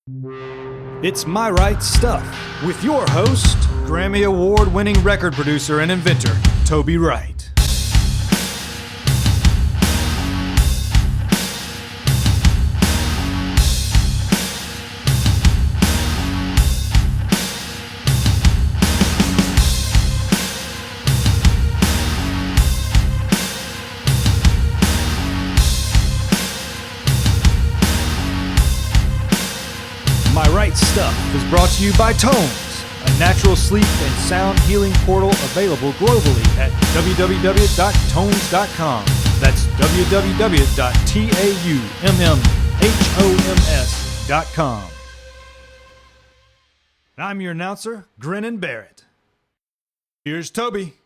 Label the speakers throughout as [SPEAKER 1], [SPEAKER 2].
[SPEAKER 1] It's My Right Stuff with your host, Grammy Award-winning record producer and inventor, Toby Wright. My Right Stuff is brought to you by Tones, a natural sleep and sound healing portal available globally at www.tones.com. That's www.taumhoms.com. And I'm your announcer, Grinnin' Barrett. Here's Toby.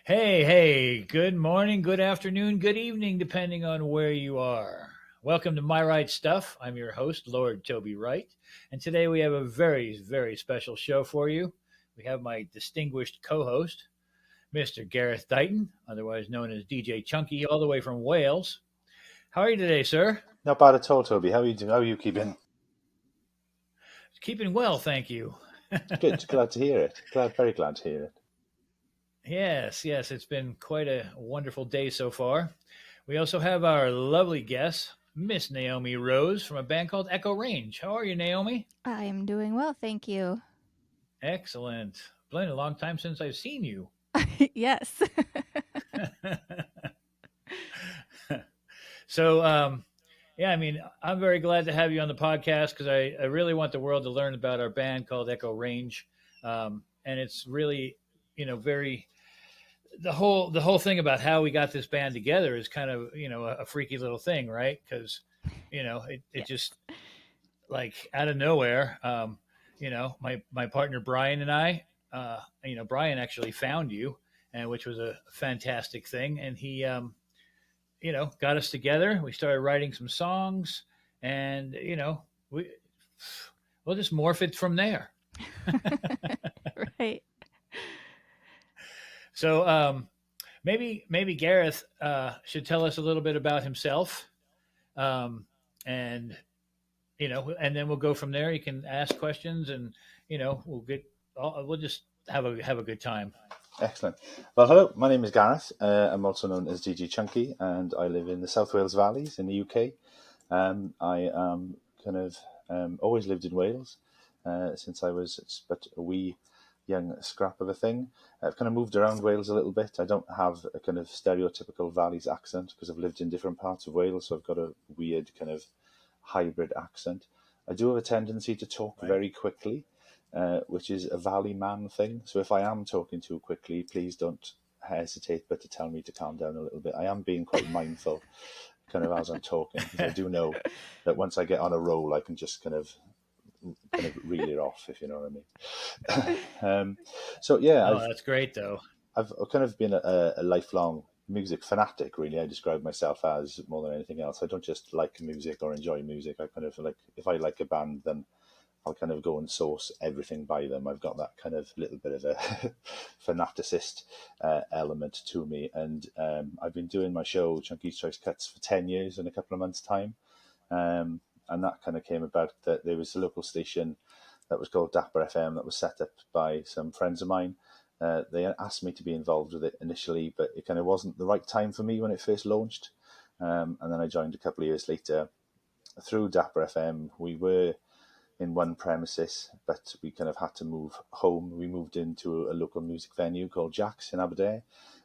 [SPEAKER 2] Hey, good morning, good afternoon, good evening, depending on where you are. Welcome to My Right Stuff. I'm your host, Lord Toby Wright, and today we have a very, very special show for you. We have my distinguished co-host, Mr. Gareth Dyton, otherwise known as DJ Chunky, all the way from Wales. How are you today, sir?
[SPEAKER 3] Not bad at all, Toby. How are you doing? How are you keeping?
[SPEAKER 2] Keeping well, thank you.
[SPEAKER 3] Good. Glad to hear it. Very glad to hear it.
[SPEAKER 2] Yes, it's been quite a wonderful day so far. We also have our lovely guest, Miss Naomi Rose from a band called Echo Range. How are you, Naomi?
[SPEAKER 4] I am doing well, thank you.
[SPEAKER 2] Excellent. It's been a long time since I've seen you.
[SPEAKER 4] Yes.
[SPEAKER 2] So, I'm very glad to have you on the podcast because I really want the world to learn about our band called Echo Range. And it's really, the whole thing about how we got this band together is kind of, a freaky little thing, right? Because, it just like out of nowhere, my partner Brian and I, Brian actually found you, and which was a fantastic thing. And he, got us together. We started writing some songs, and we'll just morph it from there.
[SPEAKER 4] Right.
[SPEAKER 2] So maybe Gareth should tell us a little bit about himself, and then we'll go from there. You can ask questions, and we'll just have a good time.
[SPEAKER 3] Excellent. Well, hello. My name is Gareth. I'm also known as DJ Chunky, and I live in the South Wales Valleys in the UK. I always lived in Wales since I was but a wee young scrap of a thing. I've kind of moved around Wales a little bit. I don't have a kind of stereotypical Valleys accent because I've lived in different parts of Wales, so I've got a weird kind of hybrid accent. I do have a tendency to talk very quickly, which is a Valley man thing. So if I am talking too quickly, please don't hesitate but to tell me to calm down a little bit. I am being quite mindful kind of as I'm talking, because I do know that once I get on a roll, I can just kind of reel it off, if you know what I mean.
[SPEAKER 2] That's great though.
[SPEAKER 3] I've kind of been a lifelong music fanatic, really. I describe myself as more than anything else. I don't just like music or enjoy music. I kind of like, if I like a band, then I'll kind of go and source everything by them. I've got that kind of little bit of a fanaticist element to me. And I've been doing my show, Chunky's Choice Cuts, for 10 years in a couple of months' time. And that kind of came about that there was a local station that was called Dapper FM that was set up by some friends of mine. They asked me to be involved with it initially, but it kind of wasn't the right time for me when it first launched. And then I joined a couple of years later through Dapper FM. We were in one premises, but we kind of had to move home. We moved into a local music venue called Jack's in Aberdeen.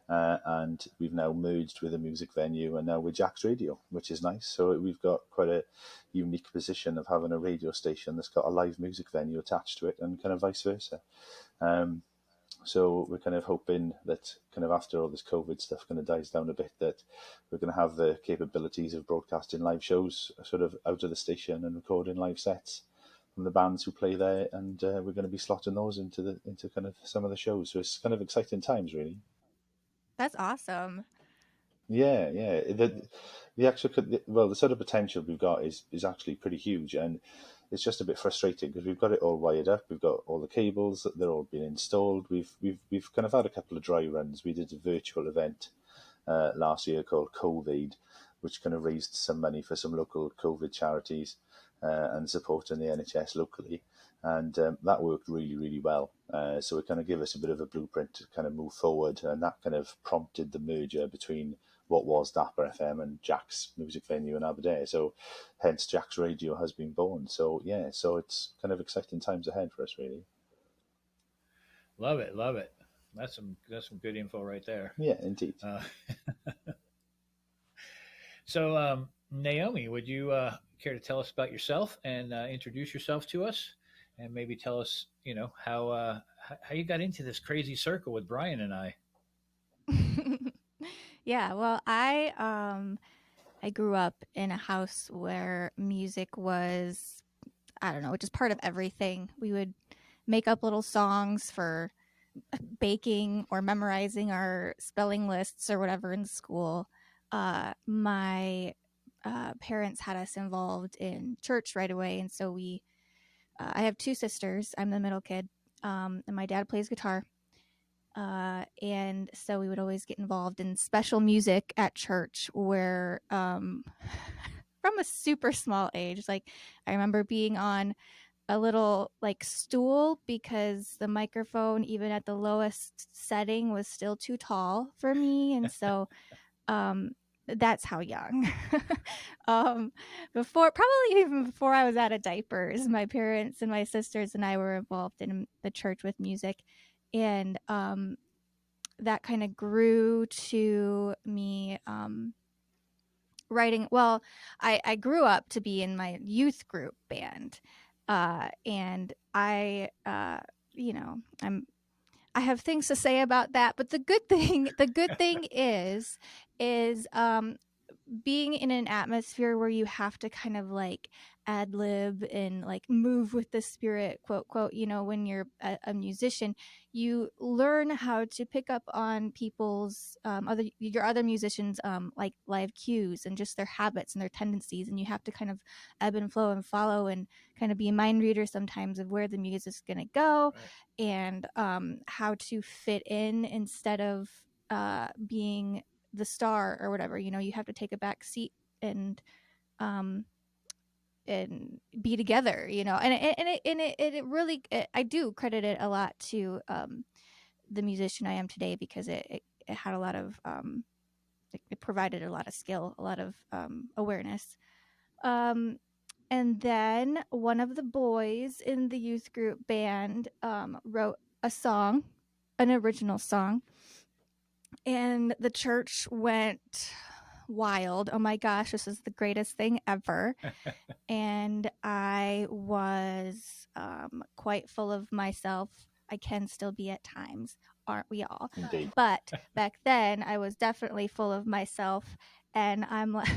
[SPEAKER 3] And we've now merged with a music venue, and now we're Jack's Radio, which is nice. So we've got quite a unique position of having a radio station that's got a live music venue attached to it, and kind of vice versa. So we're kind of hoping that kind of after all this COVID stuff kind of dies down a bit, that we're going to have the capabilities of broadcasting live shows sort of out of the station and recording live sets from the bands who play there, and we're going to be slotting those into kind of some of the shows. So it's kind of exciting times, really.
[SPEAKER 4] That's awesome.
[SPEAKER 3] Yeah. The actual, the sort of potential we've got is actually pretty huge, and it's just a bit frustrating because we've got it all wired up. We've got all the cables; they're all been installed. We've kind of had a couple of dry runs. We did a virtual event last year called COVID, which kind of raised some money for some local COVID charities. and supporting the NHS locally. And that worked really, really well. So it kind of gave us a bit of a blueprint to kind of move forward, and that kind of prompted the merger between what was Dapper FM and Jack's music venue in Aberdeen. So hence Jack's Radio has been born. So yeah, so it's kind of exciting times ahead for us, really.
[SPEAKER 2] Love it, love it. That's some good info right there.
[SPEAKER 3] Yeah, indeed.
[SPEAKER 2] So Naomi, would you care to tell us about yourself and introduce yourself to us, and maybe tell us, how you got into this crazy circle with Brian and I?
[SPEAKER 4] Yeah, well, I grew up in a house where music was, I don't know, just part of everything. We would make up little songs for baking or memorizing our spelling lists or whatever in school. My parents had us involved in church right away, and so I have two sisters. I'm the middle kid, and my dad plays guitar. And so we would always get involved in special music at church where from a super small age, like I remember being on a little like stool because the microphone, even at the lowest setting, was still too tall for me. And so that's how young. Probably even before I was out of diapers, my parents and my sisters and I were involved in the church with music. And that kind of grew to me writing. Well, I grew up to be in my youth group band, and I have things to say about that. But the good thing is being in an atmosphere where you have to kind of like ad lib and like move with the spirit, quote quote, when you're a musician, you learn how to pick up on people's your other musicians like live cues and just their habits and their tendencies, and you have to kind of ebb and flow and follow and kind of be a mind reader sometimes of where the music's going to go. Right. And how to fit in instead of being the star or whatever. You have to take a back seat and be together, and it really, I do credit it a lot to the musician I am today, because it had a lot of it provided a lot of skill, a lot of awareness. And then one of the boys in the youth group band wrote a song, an original song, and the church went wild. Oh my gosh, this is the greatest thing ever. And I was quite full of myself. I can still be at times, aren't we all?
[SPEAKER 3] Indeed.
[SPEAKER 4] But back then I was definitely full of myself, and I'm like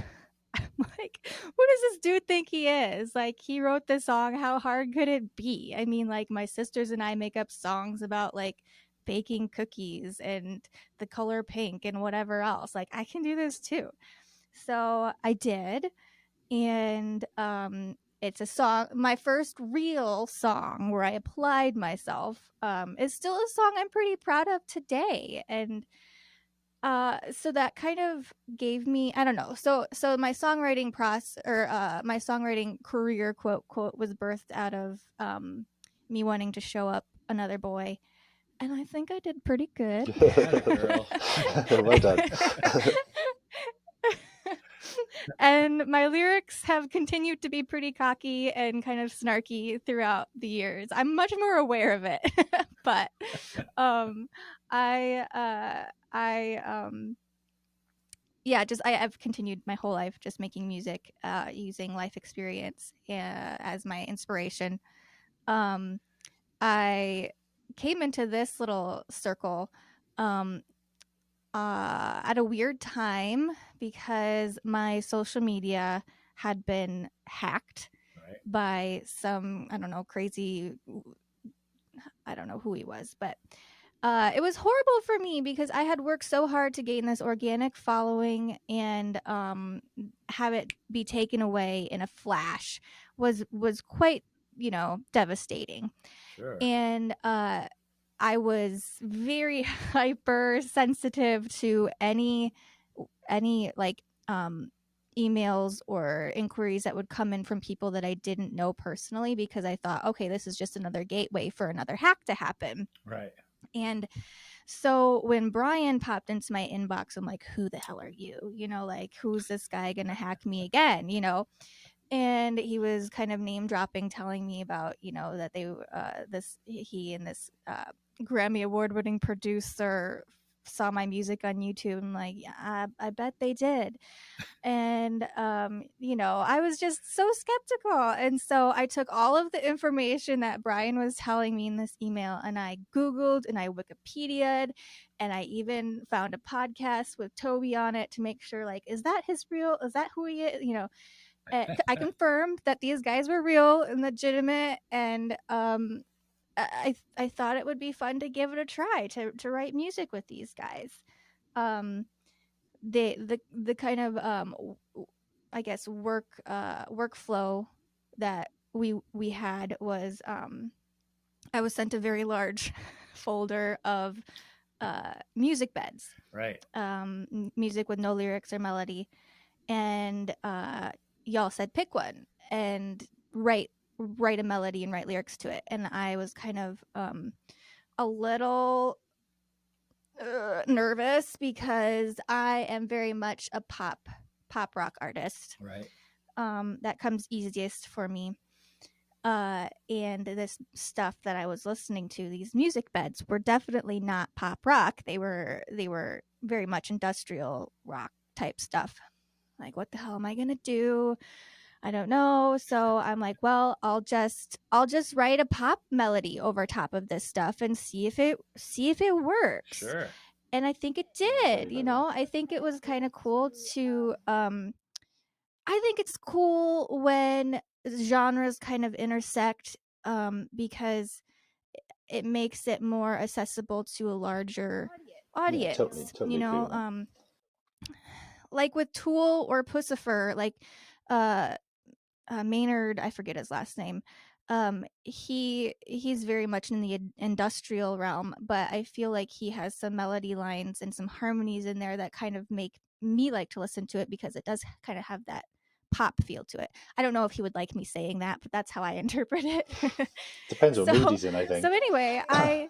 [SPEAKER 4] what does this dude think he is? Like, he wrote this song, how hard could it be? I mean, like, my sisters and I make up songs about like baking cookies and the color pink and whatever else. Like, I can do this too. So I did. And it's a song, my first real song where I applied myself, is still a song I'm pretty proud of today. And so that kind of gave me, I don't know. So my songwriting my songwriting career, quote quote, was birthed out of me wanting to show up another boy. And I think I did pretty good.
[SPEAKER 2] Girl.
[SPEAKER 3] Well done.
[SPEAKER 4] And my lyrics have continued to be pretty cocky and kind of snarky throughout the years. I'm much more aware of it. But I've continued my whole life just making music, using life experience as my inspiration. I came into this little circle at a weird time because my social media had been hacked by some, I don't know, crazy, I don't know who he was, but it was horrible for me because I had worked so hard to gain this organic following, and have it be taken away in a flash was quite, devastating.
[SPEAKER 2] Sure.
[SPEAKER 4] And I was very hypersensitive to any like emails or inquiries that would come in from people that I didn't know personally, because I thought, okay, this is just another gateway for another hack to happen.
[SPEAKER 2] Right.
[SPEAKER 4] And so when Brian popped into my inbox, I'm like, who the hell are you? You know, like, who's this guy going to hack me again? You know? And he was kind of name dropping, telling me about, you know, that he and this Grammy award winning producer saw my music on YouTube. I'm like, yeah, I bet they did. And you know, I was just so skeptical, and so I took all of the information that Brian was telling me in this email, and I Googled and I Wikipedia'd, and I even found a podcast with Toby on it to make sure, like, is that who he is, you know. I confirmed that these guys were real and legitimate, and I thought it would be fun to give it a try to write music with these guys. The kind of I guess workflow that we had was, I was sent a very large folder of music beds,
[SPEAKER 2] Right.
[SPEAKER 4] music with no lyrics or melody, and y'all said pick one and write a melody and write lyrics to it. And I was kind of a little nervous, because I am very much a pop rock artist.
[SPEAKER 2] Right.
[SPEAKER 4] That comes easiest for me. And this stuff that I was listening to, these music beds, were definitely not pop rock. They were very much industrial rock type stuff. Like, what the hell am I gonna do? I don't know. So I'm like, well, I'll just write a pop melody over top of this stuff and see if it works.
[SPEAKER 2] Sure.
[SPEAKER 4] And I think it did. You know, I think it was kind of cool to I think it's cool when genres kind of intersect, because it makes it more accessible to a larger audience.
[SPEAKER 3] Yeah, totally
[SPEAKER 4] you know,
[SPEAKER 3] agree with
[SPEAKER 4] like with Tool or Pussifer, like Maynard, I forget his last name. He's very much in the industrial realm, but I feel like he has some melody lines and some harmonies in there that kind of make me like to listen to it, because it does kind of have that pop feel to it. I don't know if he would like me saying that, but that's how I interpret it.
[SPEAKER 3] Depends what mood he's in, I think.
[SPEAKER 4] So anyway, I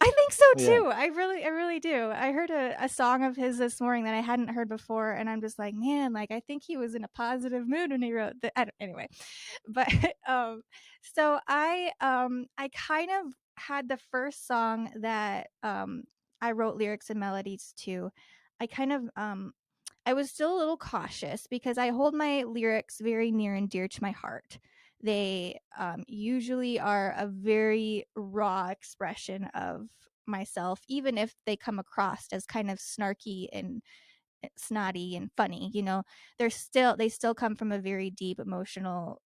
[SPEAKER 4] think so too.
[SPEAKER 3] Yeah.
[SPEAKER 4] I really do. I heard a song of his this morning that I hadn't heard before, and I'm just like, man, like, I think he was in a positive mood when he wrote that. Anyway, but so I kind of had the first song that I wrote lyrics and melodies to. I kind of I was still a little cautious, because I hold my lyrics very near and dear to my heart. They usually are a very raw expression of myself, even if they come across as kind of snarky and snotty and funny. You know, they still come from a very deep emotional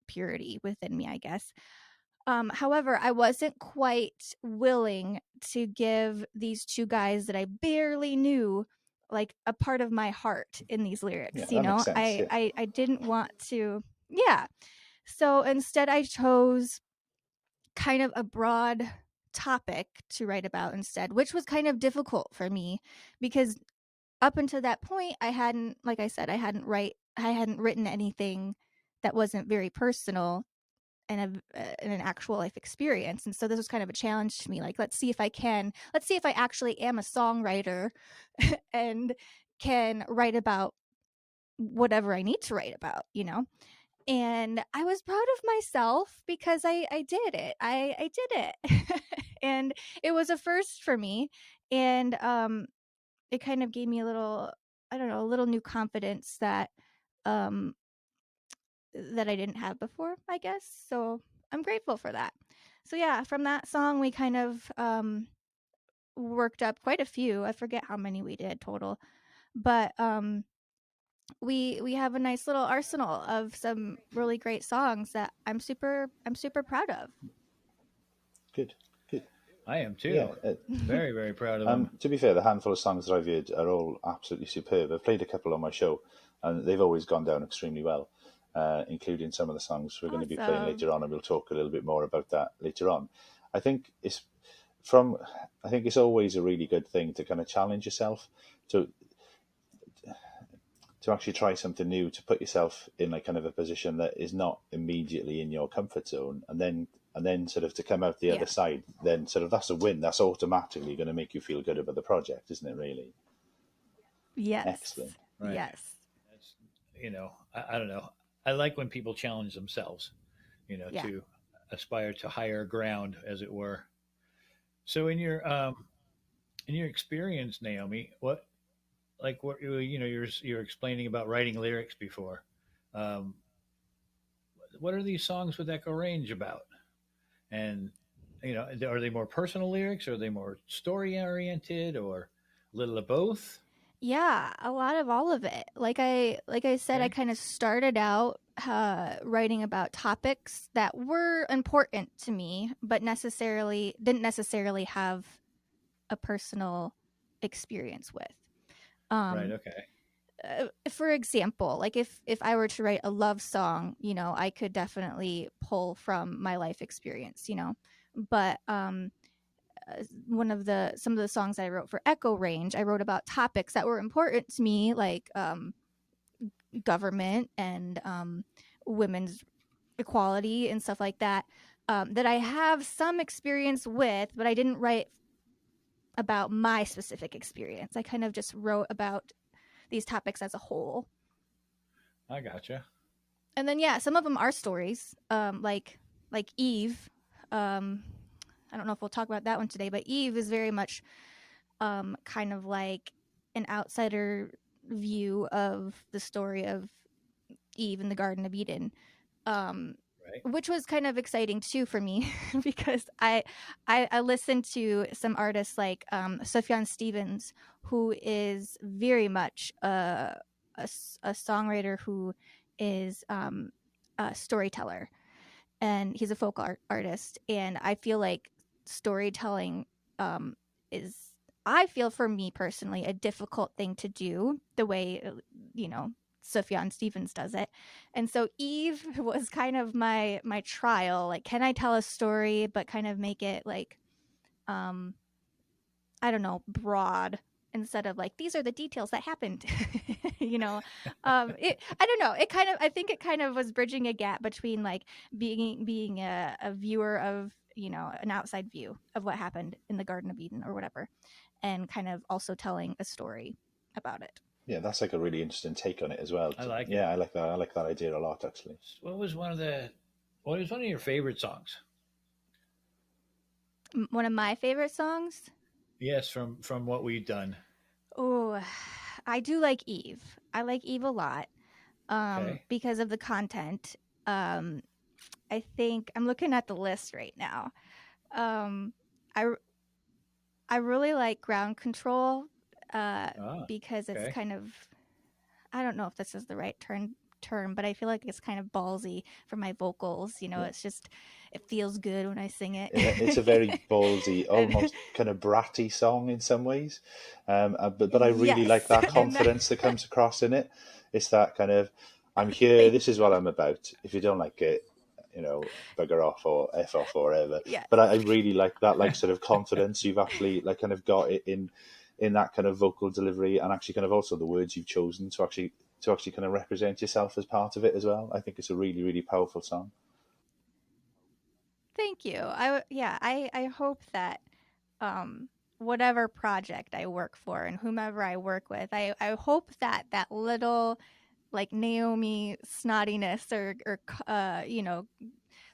[SPEAKER 4] purity within me, I guess. However, I wasn't quite willing to give these two guys that I barely knew, like, a part of my heart in these lyrics.
[SPEAKER 3] Yeah,
[SPEAKER 4] you know,
[SPEAKER 3] makes sense,
[SPEAKER 4] I didn't want to. Yeah. So instead, I chose kind of a broad topic to write about instead, which was kind of difficult for me, because up until that point, I hadn't, like I said, I hadn't written anything that wasn't very personal and an actual life experience. And so this was kind of a challenge to me. Like, let's see if I actually am a songwriter and can write about whatever I need to write about, you know? And I was proud of myself, because I did it. I did it. And it was a first for me. And it kind of gave me a little, I don't know, a little new confidence that that I didn't have before, I guess. So I'm grateful for that. So yeah, from that song, we kind of worked up quite a few. I forget how many we did total, but we have a nice little arsenal of some really great songs that I'm super proud of.
[SPEAKER 3] Good.
[SPEAKER 2] I am too.
[SPEAKER 3] Yeah.
[SPEAKER 2] Very, very proud of them.
[SPEAKER 3] To be fair, the handful of songs that I've heard are all absolutely superb. I've played a couple on my show, and they've always gone down extremely well, including some of the songs we're going to be playing later on, and we'll talk a little bit more about that later on. I think it's always a really good thing to kind of challenge yourself to to actually try something new, to put yourself in like kind of a position that is not immediately in your comfort zone, and then sort of to come out the other side, then sort of that's a win. That's automatically going to make you feel good about the project, isn't it? Really?
[SPEAKER 4] Yes.
[SPEAKER 3] Excellent.
[SPEAKER 2] Right.
[SPEAKER 4] Yes.
[SPEAKER 2] That's, I don't know. I like when people challenge themselves, to aspire to higher ground, as it were. So in your experience, Naomi, what you're explaining about writing lyrics before. Um, what are these songs with echo range about? And are they more personal lyrics? Are they more story oriented, or a little of both?
[SPEAKER 4] Yeah, a lot of all of it. Like I said, I
[SPEAKER 2] Okay.
[SPEAKER 4] kind of started out writing about topics that were important to me, but didn't necessarily have a personal experience with.
[SPEAKER 2] Right.
[SPEAKER 4] Um,
[SPEAKER 2] Okay.
[SPEAKER 4] for example, like if I were to write a love song, I could definitely pull from my life experience, but some of the songs I wrote for Echo Range, I wrote about topics that were important to me, like government and women's equality and stuff like that, that I have some experience with, but I didn't write about my specific experience. I kind of just wrote about these topics as a whole.
[SPEAKER 2] I gotcha.
[SPEAKER 4] And then some of them are stories, like Eve. I don't know if we'll talk about that one today, but Eve is very much kind of like an outsider view of the story of Eve in the Garden of Eden,
[SPEAKER 2] Right.
[SPEAKER 4] which was kind of exciting too for me because I listened to some artists like Sufjan Stevens, who is very much a songwriter who is a storyteller, and he's a folk artist, and I feel like storytelling is, I feel, for me personally, a difficult thing to do the way Sufjan Stevens does it. And so Eve was kind of my trial, like, can I tell a story but kind of make it like I don't know, broad, instead of like, these are the details that happened. I don't know, I think it kind of was bridging a gap between like being a viewer of, an outside view of what happened in the Garden of Eden or whatever, and kind of also telling a story about it.
[SPEAKER 3] Yeah, that's like a really interesting take on it as well.
[SPEAKER 2] I like it.
[SPEAKER 3] Yeah, I like that. I like that idea a lot, actually.
[SPEAKER 2] What was one of your favorite songs?
[SPEAKER 4] One of my favorite songs?
[SPEAKER 2] Yes, from what we've done.
[SPEAKER 4] Oh, I do like Eve. I like Eve a lot,
[SPEAKER 2] Okay.
[SPEAKER 4] because of the content. I think I'm looking at the list right now. Um, I I really like Ground Control, because it's
[SPEAKER 2] Okay.
[SPEAKER 4] kind of, I don't know if this is the right term, but I feel like it's kind of ballsy for my vocals. It's just, it feels good when I sing it.
[SPEAKER 3] It's a very ballsy, almost kind of bratty song in some ways, but I really
[SPEAKER 4] Yes.
[SPEAKER 3] like that confidence that comes across in it. It's that kind of, I'm here, this is what I'm about. If you don't like it, bugger off or F off or whatever.
[SPEAKER 4] Yes.
[SPEAKER 3] But I really like that, like, sort of confidence you've actually like kind of got it in that kind of vocal delivery, and actually kind of also the words you've chosen to actually kind of represent yourself as part of it as well. I think it's a really, really powerful song.
[SPEAKER 4] Thank you. I hope that whatever project I work for and whomever I work with, I hope that that little like Naomi snottiness or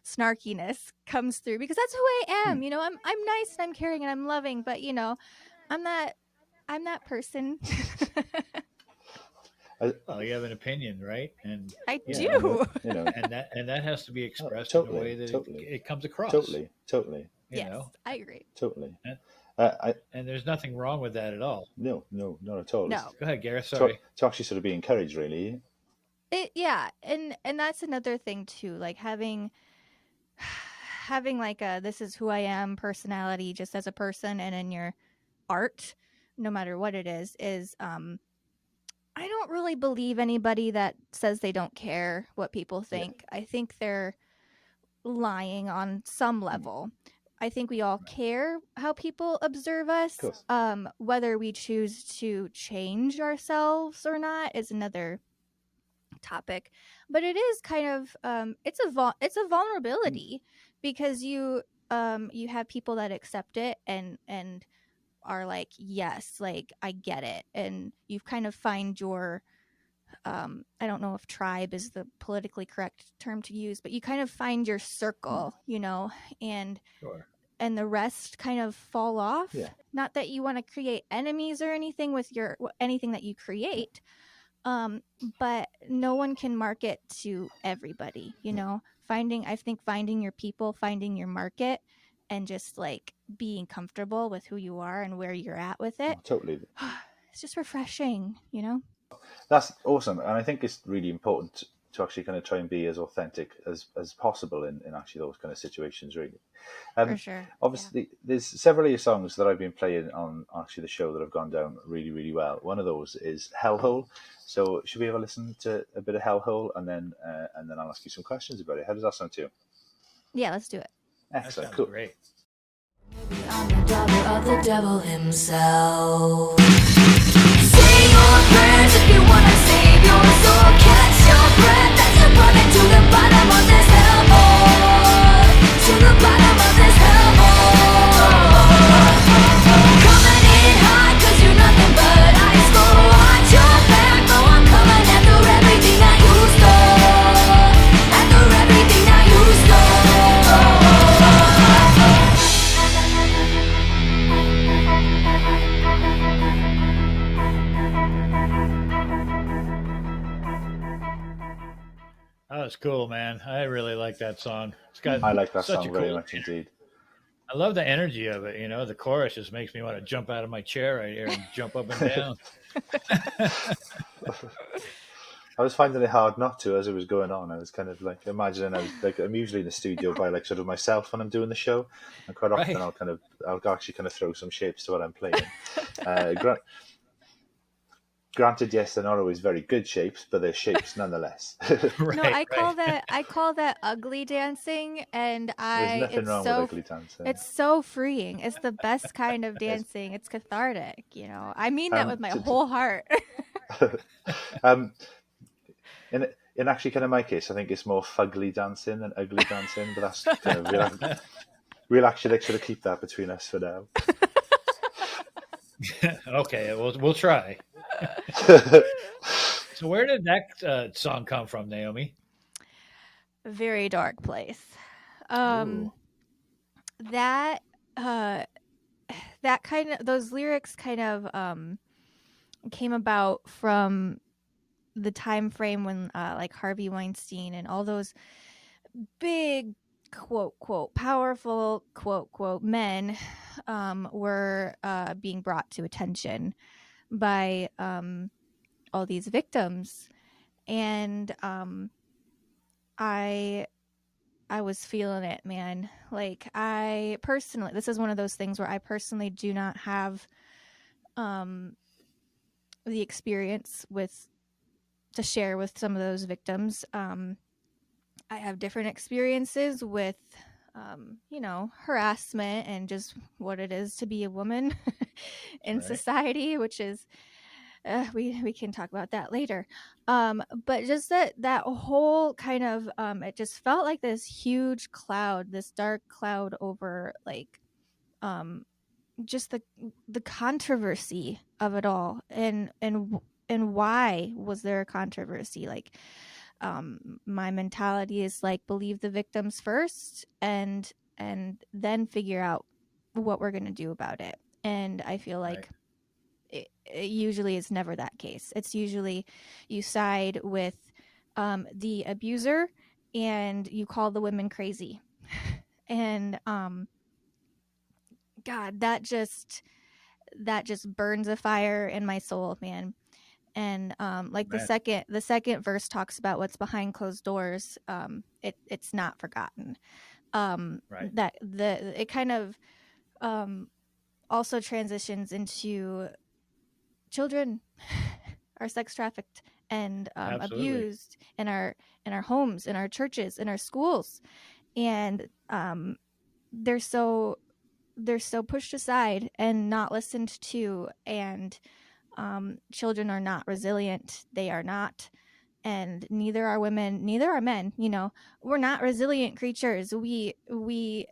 [SPEAKER 4] snarkiness comes through, because that's who I am. I'm nice and I'm caring and I'm loving, but I'm that person.
[SPEAKER 2] Well, you have an opinion, right? And
[SPEAKER 4] I
[SPEAKER 2] yeah,
[SPEAKER 4] do.
[SPEAKER 2] and that has to be expressed
[SPEAKER 3] totally,
[SPEAKER 2] in a way that
[SPEAKER 3] totally.
[SPEAKER 2] it comes across.
[SPEAKER 3] Totally.
[SPEAKER 4] Yes, I agree.
[SPEAKER 3] Totally.
[SPEAKER 2] And there's nothing wrong with that at all.
[SPEAKER 3] No, not at all.
[SPEAKER 4] No.
[SPEAKER 2] Go ahead, Gareth. Sorry.
[SPEAKER 3] To actually sort of be encouraged, really.
[SPEAKER 4] And that's another thing too, like having like a this is who I am personality just as a person and in your art, no matter what it is I don't really believe anybody that says they don't care what people think. I think they're lying on some level. I think we all care how people observe us.
[SPEAKER 3] Of course.
[SPEAKER 4] Whether we choose to change ourselves or not is another topic. But it is kind of it's a vulnerability because you have people that accept it and are like, yes, like I get it, and you kind of find your I don't know if tribe is the politically correct term to use, but you kind of find your circle, and
[SPEAKER 2] Sure.
[SPEAKER 4] and the rest kind of fall off.
[SPEAKER 3] Yeah.
[SPEAKER 4] Not that you want to create enemies or anything with anything that you create, but no one can market to everybody. I think finding your people, finding your market, and just like being comfortable with who you are and where you're at with it.
[SPEAKER 3] Totally.
[SPEAKER 4] It's just refreshing.
[SPEAKER 3] That's awesome, and I think it's really important to actually kind of try and be as authentic as possible in actually those kind of situations, really.
[SPEAKER 4] For sure.
[SPEAKER 3] Obviously, there's several of your songs that I've been playing on actually the show that have gone down really, really well. One of those is Hellhole. So should we have a listen to a bit of Hellhole, and then I'll ask you some questions about it. How does that sound to you?
[SPEAKER 4] Yeah, let's do it.
[SPEAKER 2] That
[SPEAKER 3] Excellent,
[SPEAKER 2] sounds
[SPEAKER 3] cool.
[SPEAKER 2] great.
[SPEAKER 5] Maybe I'm the daughter of the devil himself. Say your prayers if you wanna save your soul. Catch your breath as you're running to the bottom of this hellhole. To the bottom of this hellhole. Coming in hot 'cause you're nothing but ice cold. Watch your back, oh I'm coming after everything that you stole. After everything that you stole.
[SPEAKER 2] That was cool, man. I really like that song. It's got
[SPEAKER 3] I like that
[SPEAKER 2] such a
[SPEAKER 3] song very
[SPEAKER 2] cool
[SPEAKER 3] much indeed.
[SPEAKER 2] I love the energy of it. The chorus just makes me want to jump out of my chair right here and jump up and down.
[SPEAKER 3] I was finding it hard not to as it was going on. I was kind of like imagining I'm usually in the studio by like sort of myself when I'm doing the show, and quite often
[SPEAKER 2] Right.
[SPEAKER 3] I'll actually kind of throw some shapes to what I'm playing. Granted, yes, they're not always very good shapes, but they're shapes nonetheless.
[SPEAKER 2] Right,
[SPEAKER 4] No, I call that ugly dancing, and
[SPEAKER 3] There's nothing wrong with ugly dancing.
[SPEAKER 4] it's so freeing. It's the best kind of dancing. It's cathartic. I mean that with my whole heart.
[SPEAKER 3] In actually kind of my case, I think it's more fugly dancing than ugly dancing, but that's kind of we'll actually sort of keep that between us for now.
[SPEAKER 2] Okay, we'll try. So where did that song come from, Naomi?
[SPEAKER 4] Very dark place.
[SPEAKER 3] Ooh.
[SPEAKER 4] That kind of, those lyrics kind of came about from the time frame when like Harvey Weinstein and all those big quote quote powerful quote quote men were being brought to attention by all these victims, and I was feeling it, man. Like this is one of those things where I personally do not have the experience to share with some of those victims. I have different experiences with, harassment and just what it is to be a woman in
[SPEAKER 2] Right.
[SPEAKER 4] society, which is, we can talk about that later. But just that whole kind of, it just felt like this huge cloud, this dark cloud over like, just the controversy of it all, and why was there a controversy? Like, my mentality is like, believe the victims first and then figure out what we're going to do about it. And I feel like it usually is never that case. It's usually you side with the abuser and you call the women crazy. And God, that just burns a fire in my soul, man. And like
[SPEAKER 2] Man.
[SPEAKER 4] the second verse talks about what's behind closed doors. It's not forgotten.
[SPEAKER 2] Right.
[SPEAKER 4] That it kind of also transitions into children are sex trafficked and
[SPEAKER 2] Absolutely.
[SPEAKER 4] abused in our homes, in our churches, in our schools, and they're so pushed aside and not listened to, and children are not resilient. They are not, and neither are women, neither are men. We're not resilient creatures. We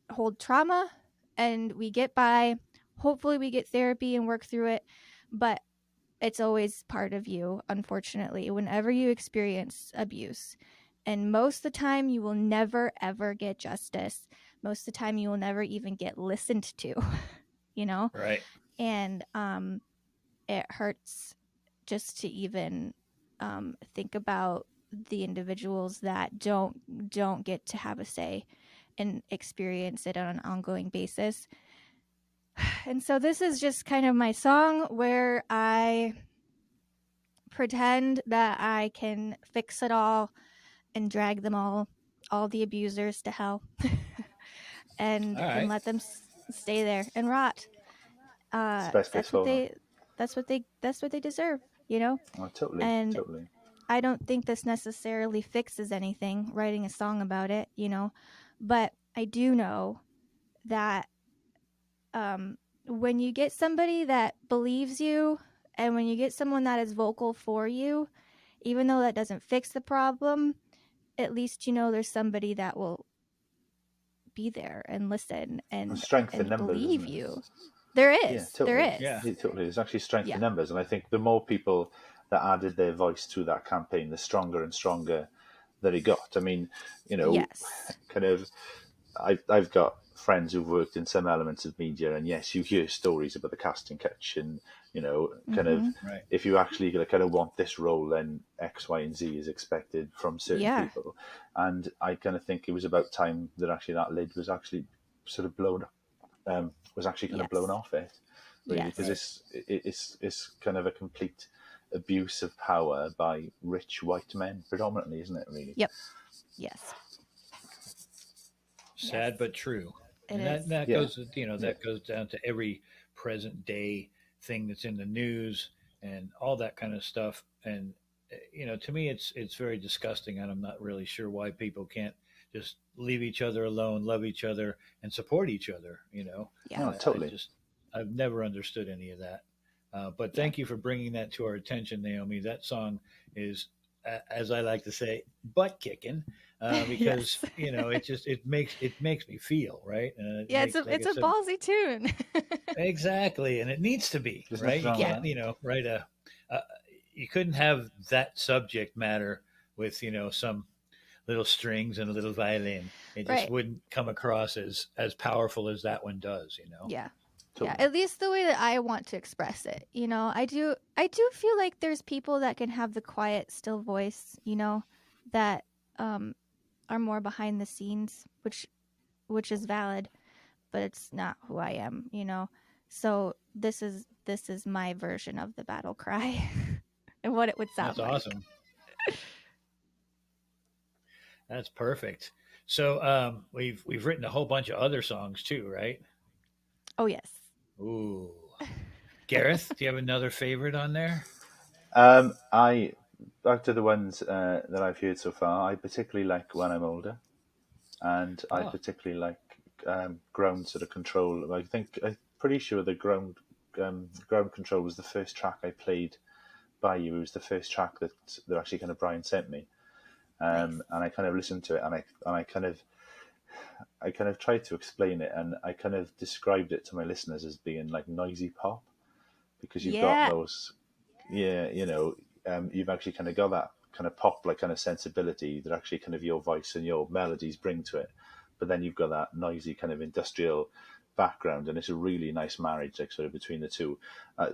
[SPEAKER 4] hold trauma and we get by. Hopefully we get therapy and work through it, but it's always part of you, unfortunately, whenever you experience abuse. And most of the time you will never ever get justice. Most of the time you will never even get listened to.
[SPEAKER 2] Right.
[SPEAKER 4] And it hurts just to even think about the individuals that don't get to have a say and experience it on an ongoing basis. And so this is just kind of my song where I pretend that I can fix it all and drag them all the abusers to hell and
[SPEAKER 2] All right.
[SPEAKER 4] let them stay there and rot.
[SPEAKER 3] It's the best place
[SPEAKER 4] That's what
[SPEAKER 3] for them.
[SPEAKER 4] that's what they deserve,
[SPEAKER 3] Oh, totally,
[SPEAKER 4] And
[SPEAKER 3] totally.
[SPEAKER 4] I don't think this necessarily fixes anything, writing a song about it, but I do know that when you get somebody that believes you, and when you get someone that is vocal for you, even though that doesn't fix the problem, at least there's somebody that will be there and listen and
[SPEAKER 3] strength in numbers,
[SPEAKER 4] believe
[SPEAKER 3] isn't it?
[SPEAKER 4] you. There is.
[SPEAKER 3] Yeah, totally.
[SPEAKER 4] There is.
[SPEAKER 2] Yeah.
[SPEAKER 3] Yeah, totally. There's actually strength
[SPEAKER 4] Yeah.
[SPEAKER 3] in numbers, and I think the more people that added their voice to that campaign, the stronger and stronger that it got. I mean,
[SPEAKER 4] Yes.
[SPEAKER 3] kind of, I've got friends who've worked in some elements of media, and yes, you hear stories about the casting couch, and kind of,
[SPEAKER 2] Right.
[SPEAKER 3] if you actually kind of want this role, then X, Y, and Z is expected from certain people. And I kind of think it was about time that actually that lid was actually sort of blown, was actually kind of blown off it, really, because it's kind of a complete abuse of power by rich white men, predominantly, isn't it? Really.
[SPEAKER 4] Yep. Yes.
[SPEAKER 2] Sad but true.
[SPEAKER 4] It
[SPEAKER 2] And
[SPEAKER 4] is.
[SPEAKER 2] that
[SPEAKER 3] Yeah.
[SPEAKER 2] goes, that goes down to every present day thing that's in the news and all that kind of stuff. And to me, it's very disgusting, and I'm not really sure why people can't just leave each other alone, love each other, and support each other.
[SPEAKER 4] Yeah.
[SPEAKER 3] Oh, totally.
[SPEAKER 2] I've never understood any of that. But thank you for bringing that to our attention, Naomi. That song is, as I like to say, butt kicking, because it makes me feel right.
[SPEAKER 4] It's a ballsy tune.
[SPEAKER 2] Exactly, and it needs to be
[SPEAKER 3] There's
[SPEAKER 2] right. You
[SPEAKER 3] nothing wrong
[SPEAKER 2] can't,
[SPEAKER 3] with
[SPEAKER 2] write you couldn't have that subject matter with some little strings and a little violin. It just wouldn't come across as powerful as that one does.
[SPEAKER 4] Yeah.
[SPEAKER 3] Totally.
[SPEAKER 4] Yeah, at least the way that I want to express it. I do feel like there's people that can have the quiet, still voice, that are more behind the scenes, which is valid, but it's not who I am, So this is my version of the battle cry and what it would sound like.
[SPEAKER 2] That's awesome. That's perfect. So we've written a whole bunch of other songs too, right?
[SPEAKER 4] Oh yes.
[SPEAKER 2] Ooh. Gareth, do you have another favorite on there?
[SPEAKER 3] I back to the ones that I've heard so far. I particularly like When I'm Older, and I particularly like Ground Sort of Control. I'm pretty sure the Ground Control was the first track I played by you. It was the first track that actually kind of Brian sent me, and I kind of listened to it, and I kind of tried to explain it, and I kind of described it to my listeners as being like noisy pop, because you've got those, you've actually kind of got that kind of pop like kind of sensibility that actually kind of your voice and your melodies bring to it, but then you've got that noisy kind of industrial background, and it's a really nice marriage, like sort of between the two.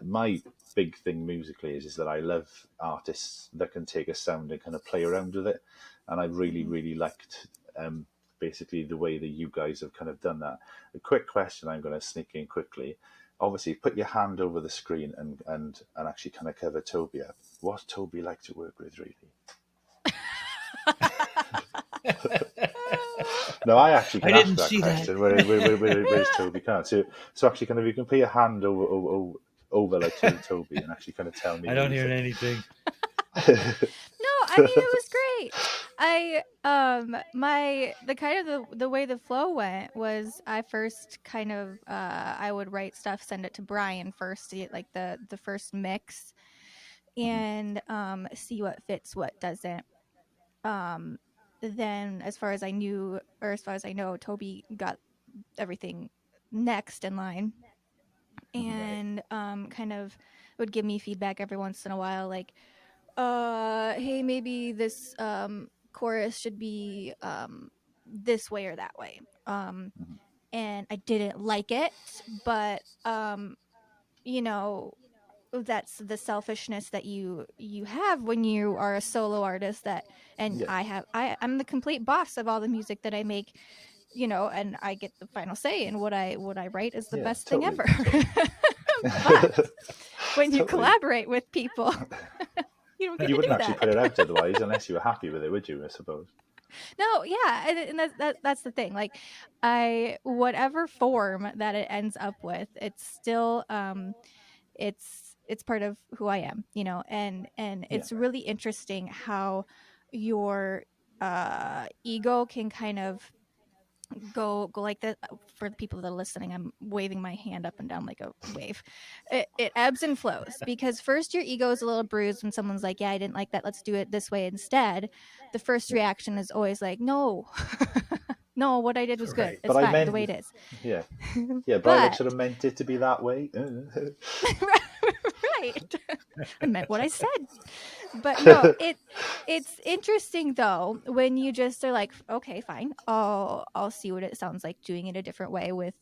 [SPEAKER 3] My big thing musically is that I love artists that can take a sound and kind of play around with it, and I really liked basically the way that you guys have kind of done that. A quick question I'm going to sneak in quickly. Obviously, put your hand over the screen and actually kind of cover Toby up. What's Toby like to work with, really? No, I actually can ask that question. Where's Toby? Can't. So actually, kind of, you can put your hand over like to Toby and actually kind of tell me.
[SPEAKER 2] I don't hear anything.
[SPEAKER 4] No, I mean, it was great. The kind of the way the flow went was I first kind of I would write stuff, send it to Brian first to get like the first mix, and see what fits, what doesn't. Then as far as I knew, or as far as I know, Toby got everything next in line, and kind of would give me feedback every once in a while, like, hey, maybe this chorus should be this way or that way. And I didn't like it, but you know, that's the selfishness that you have when you are a solo artist, that and
[SPEAKER 3] Yeah.
[SPEAKER 4] I'm the complete boss of all the music that I make, and I get the final say, and what I write is the
[SPEAKER 3] Yeah,
[SPEAKER 4] best thing
[SPEAKER 3] totally.
[SPEAKER 4] ever.
[SPEAKER 3] Totally.
[SPEAKER 4] But when you
[SPEAKER 3] Totally.
[SPEAKER 4] collaborate with people, you don't get
[SPEAKER 3] You
[SPEAKER 4] to do
[SPEAKER 3] wouldn't actually
[SPEAKER 4] that.
[SPEAKER 3] put it out otherwise, unless you were happy with it, would you? I suppose.
[SPEAKER 4] No, yeah, and that's the thing. Like, whatever form that it ends up with, it's still it's part of who I am, and
[SPEAKER 3] Yeah.
[SPEAKER 4] it's really interesting how your ego can kind of go like that. For the people that are listening, I'm waving my hand up and down like a wave. It ebbs and flows, because first your ego is a little bruised when someone's like, yeah, I didn't like that, let's do it this way instead. The first
[SPEAKER 3] Yeah.
[SPEAKER 4] reaction is always like, no. No, what I did was good,
[SPEAKER 2] Right.
[SPEAKER 4] it's
[SPEAKER 3] But I
[SPEAKER 4] fine the way
[SPEAKER 3] meant,
[SPEAKER 4] it is.
[SPEAKER 3] yeah, yeah. But I like
[SPEAKER 4] But
[SPEAKER 3] sort of meant it to be that way.
[SPEAKER 4] right. I meant what I said. But no, it's interesting though when you just are like, okay, fine, I'll see what it sounds like doing it a different way with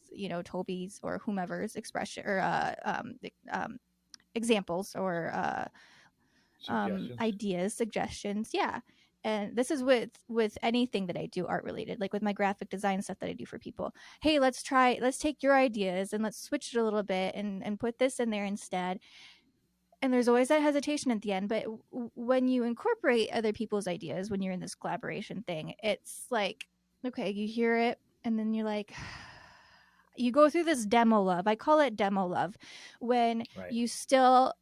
[SPEAKER 4] Toby's or whomever's expression, or examples, or
[SPEAKER 2] Suggestions.
[SPEAKER 4] ideas, suggestions. Yeah. And this is with anything that I do art related, like with my graphic design stuff that I do for people. Hey, let's take your ideas and let's switch it a little bit and put this in there instead. And there's always that hesitation at the end, but when you incorporate other people's ideas, when you're in this collaboration thing, it's like, okay, you hear it and then you're like, you go through this demo love. I call it demo love, when
[SPEAKER 2] Right.
[SPEAKER 4] you still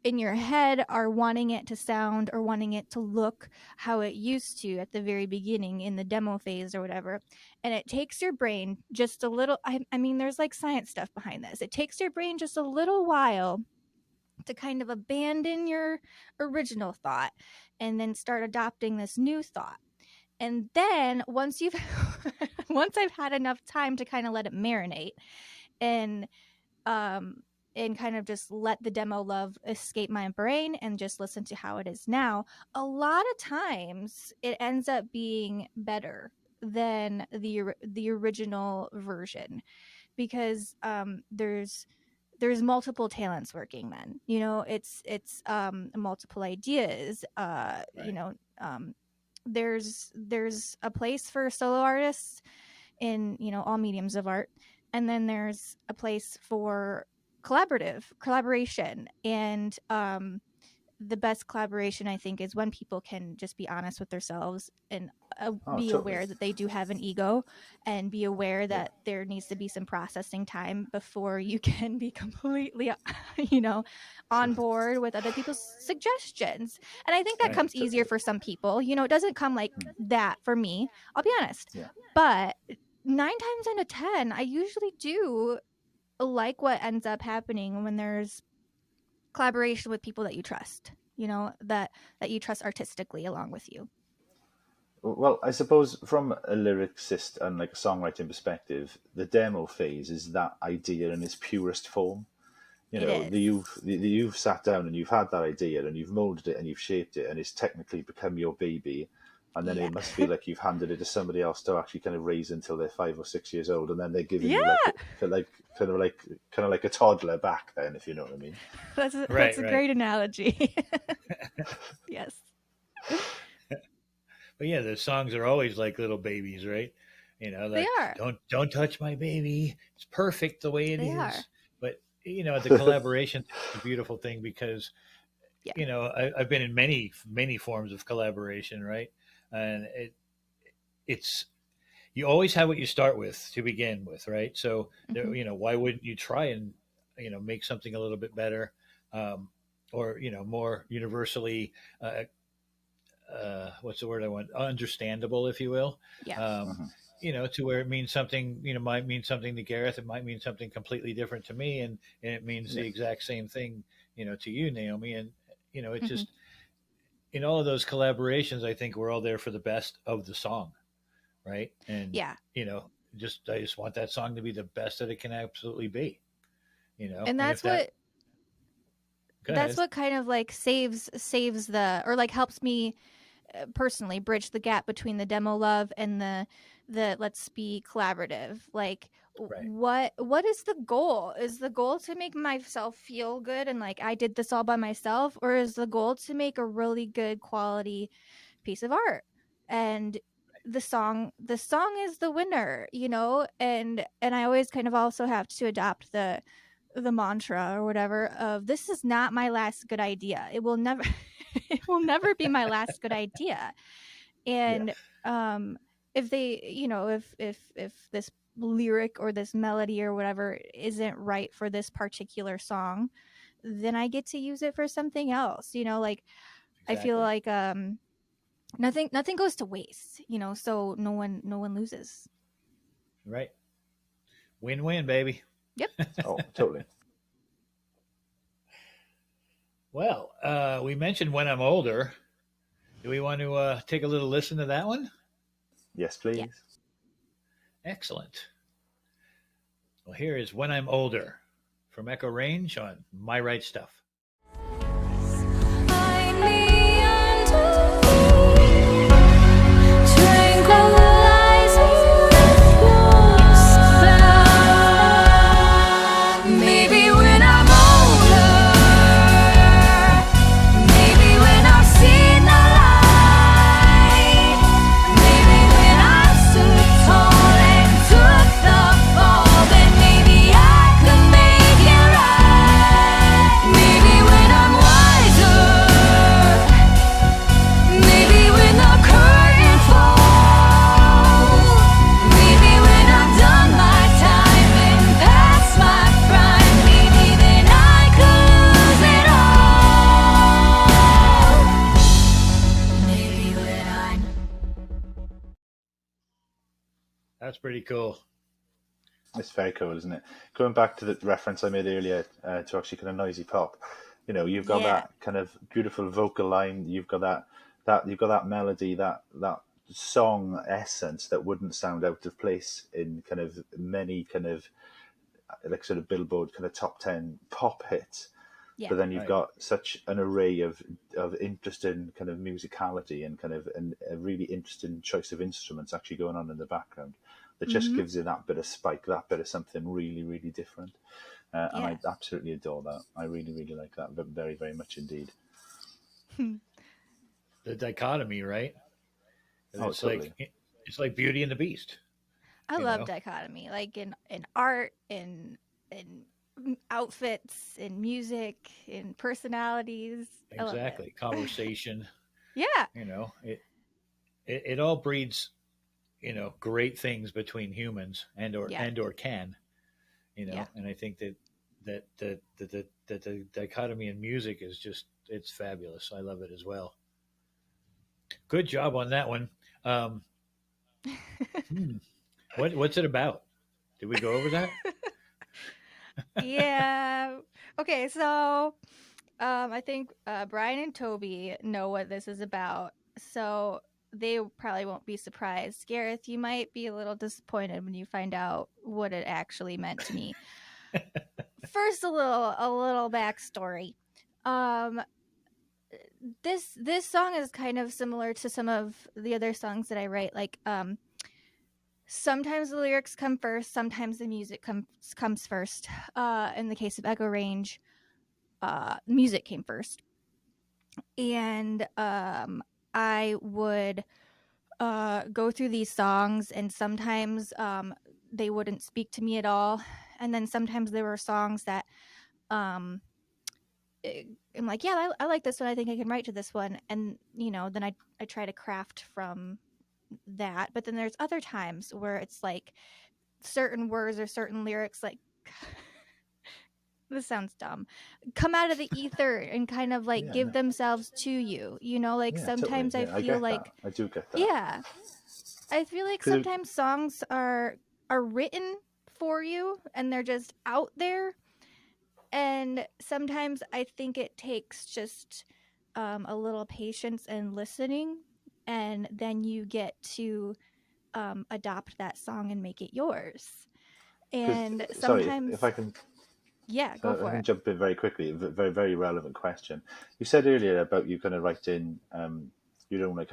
[SPEAKER 4] in your head are wanting it to sound or wanting it to look how it used to at the very beginning in the demo phase or whatever. And it takes your brain just a little, I mean, there's like science stuff behind this. It takes your brain just a little while to kind of abandon your original thought and then start adopting this new thought. And then once you've once I've had enough time to kind of let it marinate, and kind of just let the demo love escape my brain and just listen to how it is now, a lot of times it ends up being better than the original version, because there's multiple talents working then. It's multiple ideas.
[SPEAKER 2] Right.
[SPEAKER 4] There's a place for solo artists in all mediums of art, and then there's a place for collaboration. And the best collaboration, I think, is when people can just be honest with themselves and
[SPEAKER 3] Oh,
[SPEAKER 4] be
[SPEAKER 3] totally.
[SPEAKER 4] aware that they do have an ego, and be aware
[SPEAKER 3] Yeah.
[SPEAKER 4] that there needs to be some processing time before you can be completely on board with other people's suggestions. And I think that
[SPEAKER 2] Right.
[SPEAKER 4] comes easier for some people. It doesn't come like that for me, I'll be honest.
[SPEAKER 3] Yeah.
[SPEAKER 4] But 9 times out of 10, I usually do like what ends up happening when there's collaboration with people that you trust, that you trust artistically along with you.
[SPEAKER 3] Well, I suppose from a lyricist and like a songwriting perspective, the demo phase is that idea in its purest form.
[SPEAKER 4] It is.
[SPEAKER 3] You've sat down and you've had that idea and you've molded it and you've shaped it and it's technically become your baby. And then
[SPEAKER 4] Yeah.
[SPEAKER 3] it must feel like you've handed it to somebody else to actually kind of raise until they're 5 or 6 years old, and then they're giving you
[SPEAKER 4] Yeah.
[SPEAKER 3] kind of like a toddler back then, if you know what I mean.
[SPEAKER 4] That's a
[SPEAKER 2] Right.
[SPEAKER 4] great analogy. Yes.
[SPEAKER 2] But yeah, the songs are always like little babies, right?
[SPEAKER 4] They are.
[SPEAKER 2] Don't touch my baby. It's perfect the way it
[SPEAKER 4] They
[SPEAKER 2] is.
[SPEAKER 4] are.
[SPEAKER 2] But the collaboration is a beautiful thing, because
[SPEAKER 4] Yeah.
[SPEAKER 2] I've been in many forms of collaboration, right? And it's you always have what you start with to begin with, right? So
[SPEAKER 4] Mhm.
[SPEAKER 2] why wouldn't you try and make something a little bit better, or more universally what's the word I want? Understandable, if you will.
[SPEAKER 4] Yeah.
[SPEAKER 3] Mhm.
[SPEAKER 2] To where it means something, might mean something to Gareth. It might mean something completely different to me, and it means
[SPEAKER 3] Yeah.
[SPEAKER 2] the exact same thing, to you, Naomi. And it
[SPEAKER 4] Mhm.
[SPEAKER 2] just in all of those collaborations, I think we're all there for the best of the song, right? And
[SPEAKER 4] Yeah.
[SPEAKER 2] I just want that song to be the best that it can absolutely be,
[SPEAKER 4] And
[SPEAKER 2] And if that, go
[SPEAKER 4] that's
[SPEAKER 2] ahead.
[SPEAKER 4] what kind of like saves the, or like helps me personally bridge the gap between the demo love and the let's be collaborative. Like
[SPEAKER 2] Right.
[SPEAKER 4] what is the goal? Is the goal to make myself feel good and like I did this all by myself, or is the goal to make a really good quality piece of art? And the song is the winner, and I always kind of also have to adopt the mantra or whatever of this is not my last good idea. It will never it will never be my last good idea.
[SPEAKER 3] Yeah.
[SPEAKER 4] And if they, if this lyric or this melody or whatever isn't right for this particular song, then I get to use it for something else. Like I feel
[SPEAKER 2] Exactly.
[SPEAKER 4] like nothing goes to waste, so no one loses.
[SPEAKER 2] Right. Win-win, baby.
[SPEAKER 4] Yep.
[SPEAKER 3] Oh, totally.
[SPEAKER 2] Well, we mentioned When I'm Older. Do we want to take a little listen to that one?
[SPEAKER 3] Yes,
[SPEAKER 4] Yeah.
[SPEAKER 3] please.
[SPEAKER 2] Excellent. Well, here is When I'm Older from Echo Range on My Right Stuff.
[SPEAKER 5] I need to tranquilize me with your sound. Maybe when I'm older, maybe when I've seen the light, maybe when I stood tall and took the fall, then maybe I could make it right. Maybe when I'm wiser, maybe when the curtain falls, maybe when I've done my time and past my prime, maybe then I could lose it all. Maybe when I'm
[SPEAKER 2] That's pretty cool.
[SPEAKER 3] It's very cool, isn't it? Going back to the reference I made earlier to actually kind of noisy pop, you've got
[SPEAKER 4] Yeah.
[SPEAKER 3] that kind of beautiful vocal line, you've got that melody, that song essence that wouldn't sound out of place in kind of many kind of like sort of Billboard kind of top 10 pop hits.
[SPEAKER 4] Yeah.
[SPEAKER 3] But then you've
[SPEAKER 2] Right.
[SPEAKER 3] got such an array of interesting kind of musicality and kind of a really interesting choice of instruments actually going on in the background that just
[SPEAKER 4] Mhm.
[SPEAKER 3] gives it that bit of spike, that bit of something really, really different. And
[SPEAKER 4] Yeah.
[SPEAKER 3] I absolutely adore that. I really, really like that, but very, very much indeed.
[SPEAKER 2] The dichotomy, right? And
[SPEAKER 3] Oh, totally.
[SPEAKER 2] it's like Beauty and the Beast.
[SPEAKER 4] I
[SPEAKER 2] You
[SPEAKER 4] love
[SPEAKER 2] know?
[SPEAKER 4] dichotomy, like in art, in outfits, in music, in personalities. I love it.
[SPEAKER 2] Exactly. Conversation.
[SPEAKER 4] Yeah.
[SPEAKER 2] It all breeds great things between humans
[SPEAKER 4] Yeah.
[SPEAKER 2] and or can
[SPEAKER 4] Yeah.
[SPEAKER 2] and I think that the dichotomy in music is just it's fabulous. I love it as well. Good job on that one. um hmm. What's it about? Did we go over that?
[SPEAKER 4] Yeah. Okay, so I think Brian and Toby know what this is about, so they probably won't be surprised. Gareth, you might be a little disappointed when you find out what it actually meant to me. First, a little backstory. Um, this song is kind of similar to some of the other songs that I write. Like, sometimes the lyrics come first, sometimes the music comes first. In the case of Echo Range, music came first, and I would go through these songs, and sometimes they wouldn't speak to me at all, and then sometimes there were songs that um I'm like, yeah, I like this one. I think I can write to this one, and then I try to craft from that. But then there's other times where it's like certain words or certain lyrics like this sounds dumb, come out of the ether and kind of like
[SPEAKER 3] Yeah,
[SPEAKER 4] give
[SPEAKER 3] no.
[SPEAKER 4] themselves to you, you know, like
[SPEAKER 3] Yeah, totally.
[SPEAKER 4] sometimes I
[SPEAKER 3] Yeah, I
[SPEAKER 4] feel
[SPEAKER 3] get
[SPEAKER 4] like,
[SPEAKER 3] that. I do get that.
[SPEAKER 4] yeah, I feel like
[SPEAKER 3] 'Cause
[SPEAKER 4] sometimes songs are written for you and they're just out there, and sometimes I think it takes just a little patience and listening, and then you get to adopt that song and make it yours. And
[SPEAKER 3] sorry, if
[SPEAKER 4] sometimes,
[SPEAKER 3] I can
[SPEAKER 4] yeah, go
[SPEAKER 3] I
[SPEAKER 4] for
[SPEAKER 3] can
[SPEAKER 4] it.
[SPEAKER 3] jump in very quickly. Very, very relevant question. You said earlier about you kind of writing your own like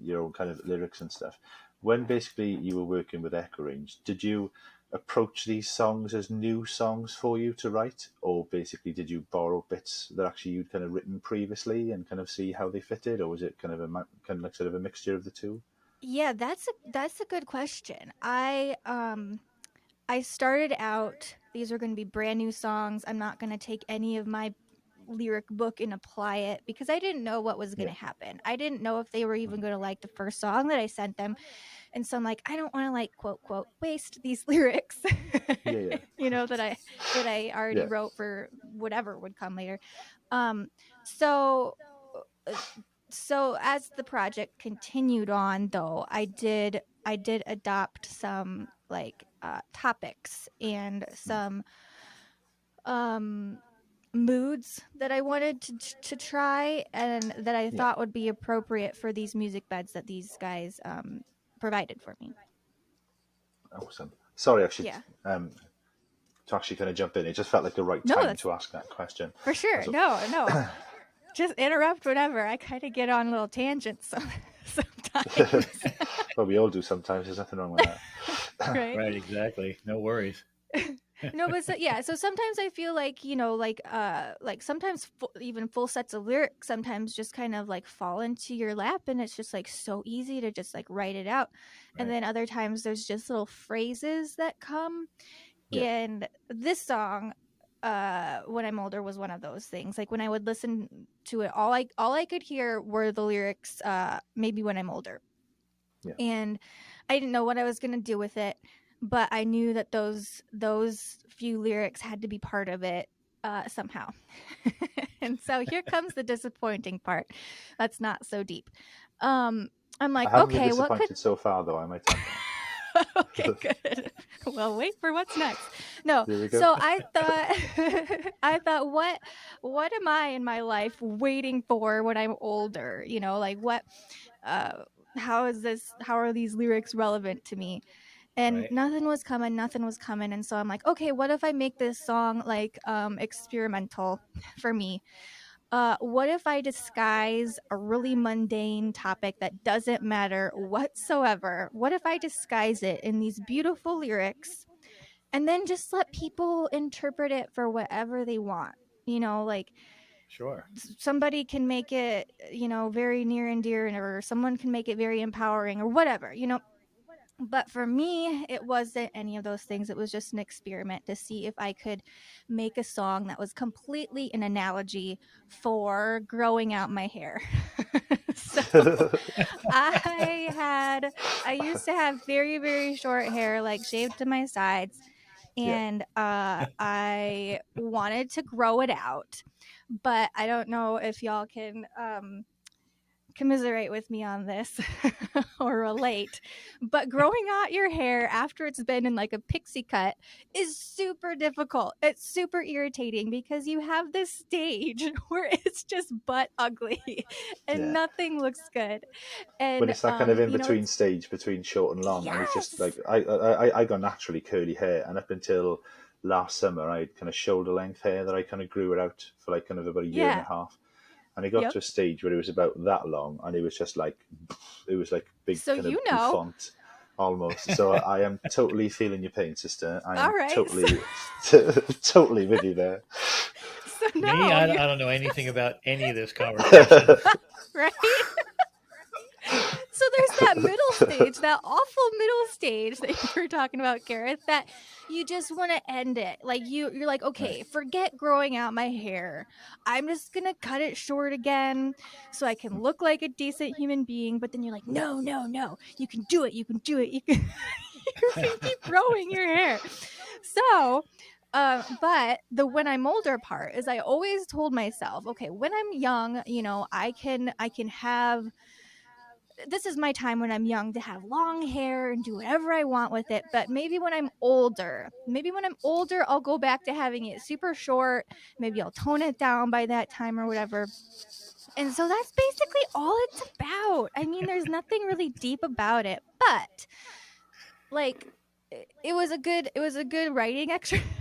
[SPEAKER 3] your own kind of lyrics and stuff. When basically you were working with Echo Range, did you approach these songs as new songs for you to write, or basically did you borrow bits that actually you'd kind of written previously and kind of see how they fitted, or was it kind of kind of like sort of a mixture of the two?
[SPEAKER 4] Yeah, that's a good question. I started out, these are going to be brand new songs. I'm not going to take any of my lyric book and apply it because I didn't know what was going
[SPEAKER 3] Yeah,
[SPEAKER 4] to happen. I didn't know if they were even going to like the first song that I sent them. And so I'm like, I don't want to like quote quote waste these lyrics,
[SPEAKER 3] yeah, yeah,
[SPEAKER 4] you know, that I already
[SPEAKER 3] yeah,
[SPEAKER 4] wrote for whatever would come later. Um, so uh, so as the project continued on, though, I did adopt some like topics and some um moods that I wanted to try and that I
[SPEAKER 3] yeah.
[SPEAKER 4] thought would be appropriate for these music beds that these guys provided for me.
[SPEAKER 3] Awesome. Sorry, actually,
[SPEAKER 4] Yeah.
[SPEAKER 3] to actually kind of jump in, it just felt like the right
[SPEAKER 4] No,
[SPEAKER 3] time
[SPEAKER 4] that's
[SPEAKER 3] to ask that question.
[SPEAKER 4] for sure.
[SPEAKER 3] That's all.
[SPEAKER 4] No, no. Just interrupt whenever. I kind of get on little tangents sometimes,
[SPEAKER 3] Well, we all do sometimes. There's nothing wrong with that.
[SPEAKER 4] right?
[SPEAKER 2] Right, exactly. No worries.
[SPEAKER 4] No, but so, yeah, so sometimes I feel like, you know, like sometimes even full sets of lyrics sometimes just kind of like fall into your lap and it's just like so easy to just like write it out. And
[SPEAKER 2] Right.
[SPEAKER 4] then other times there's just little phrases that come.
[SPEAKER 3] Yeah,
[SPEAKER 4] And this song, When I'm Older, was one of those things. Like when I would listen to it, all I could hear were the lyrics, maybe when I'm older.
[SPEAKER 3] yeah.
[SPEAKER 4] And I didn't know what I was going to do with it, but I knew that those few lyrics had to be part of it somehow. And so here comes the disappointing part. That's not so deep. I'm
[SPEAKER 3] I
[SPEAKER 4] like,
[SPEAKER 3] haven't been
[SPEAKER 4] okay, what could
[SPEAKER 3] disappointed so far, though. I might add
[SPEAKER 4] okay,
[SPEAKER 3] that.
[SPEAKER 4] good. Well, wait for what's next. No,
[SPEAKER 3] There we go.
[SPEAKER 4] so I thought, I thought, what am I in my life waiting for when I'm older? You know, like what, uh, how is this? How are these lyrics relevant to me? And
[SPEAKER 2] Right.
[SPEAKER 4] nothing was coming, and so I'm like, okay, what if I make this song like experimental for me? What if I disguise a really mundane topic that doesn't matter whatsoever? What if I disguise it in these beautiful lyrics and then just let people interpret it for whatever they want? You know, like
[SPEAKER 2] Sure.
[SPEAKER 4] somebody can make it, you know, very near and dear, or someone can make it very empowering or whatever, you know. But for me, it wasn't any of those things. It was just an experiment to see if I could make a song that was completely an analogy for growing out my hair. So I used to have very, very short hair, like shaved to my sides.
[SPEAKER 3] Yeah.
[SPEAKER 4] And I wanted to grow it out. But I don't know if y'all can commiserate with me on this or relate, but growing out your hair after it's been in like a pixie cut is super difficult. It's super irritating because you have this stage where it's just butt ugly and
[SPEAKER 3] Yeah.
[SPEAKER 4] nothing looks good.
[SPEAKER 3] When
[SPEAKER 4] And
[SPEAKER 3] it's that kind of in
[SPEAKER 4] you know,
[SPEAKER 3] between
[SPEAKER 4] it's
[SPEAKER 3] stage between short and long, and it's just like
[SPEAKER 4] yes.
[SPEAKER 3] I got naturally curly hair, and up until last summer, I had kind of shoulder length hair that I kind of grew it out for like kind of about a year and a
[SPEAKER 4] Yeah.
[SPEAKER 3] half, and it got
[SPEAKER 4] Yep.
[SPEAKER 3] to a stage where it was about that long, and it was just like it was like big
[SPEAKER 4] So
[SPEAKER 3] kind of
[SPEAKER 4] you know.
[SPEAKER 3] bouffant almost. So I am totally feeling your pain, sister. I
[SPEAKER 4] All
[SPEAKER 3] am
[SPEAKER 4] right.
[SPEAKER 3] totally totally with you there.
[SPEAKER 4] So
[SPEAKER 2] Me,
[SPEAKER 4] no,
[SPEAKER 2] I
[SPEAKER 4] you're
[SPEAKER 2] don't know anything about any of this conversation.
[SPEAKER 4] right. So there's that middle stage, that awful middle stage that you were talking about, Gareth, that you just want to end it. Like you're like,
[SPEAKER 3] Right.
[SPEAKER 4] okay, forget growing out my hair. I'm just gonna cut it short again so I can look like a decent human being. But then you're like, no, no, no, you can do it. You can do it. You can you can keep growing your hair. So But the when I'm older part is I always told myself, okay, when I'm young, you know, I can have, this is my time when I'm young to have long hair and do whatever I want with it. But maybe when I'm older, I'll go back to having it super short. Maybe I'll tone it down by that time or whatever. And so that's basically all it's about. I mean, there's nothing really deep about it, but like it was a good writing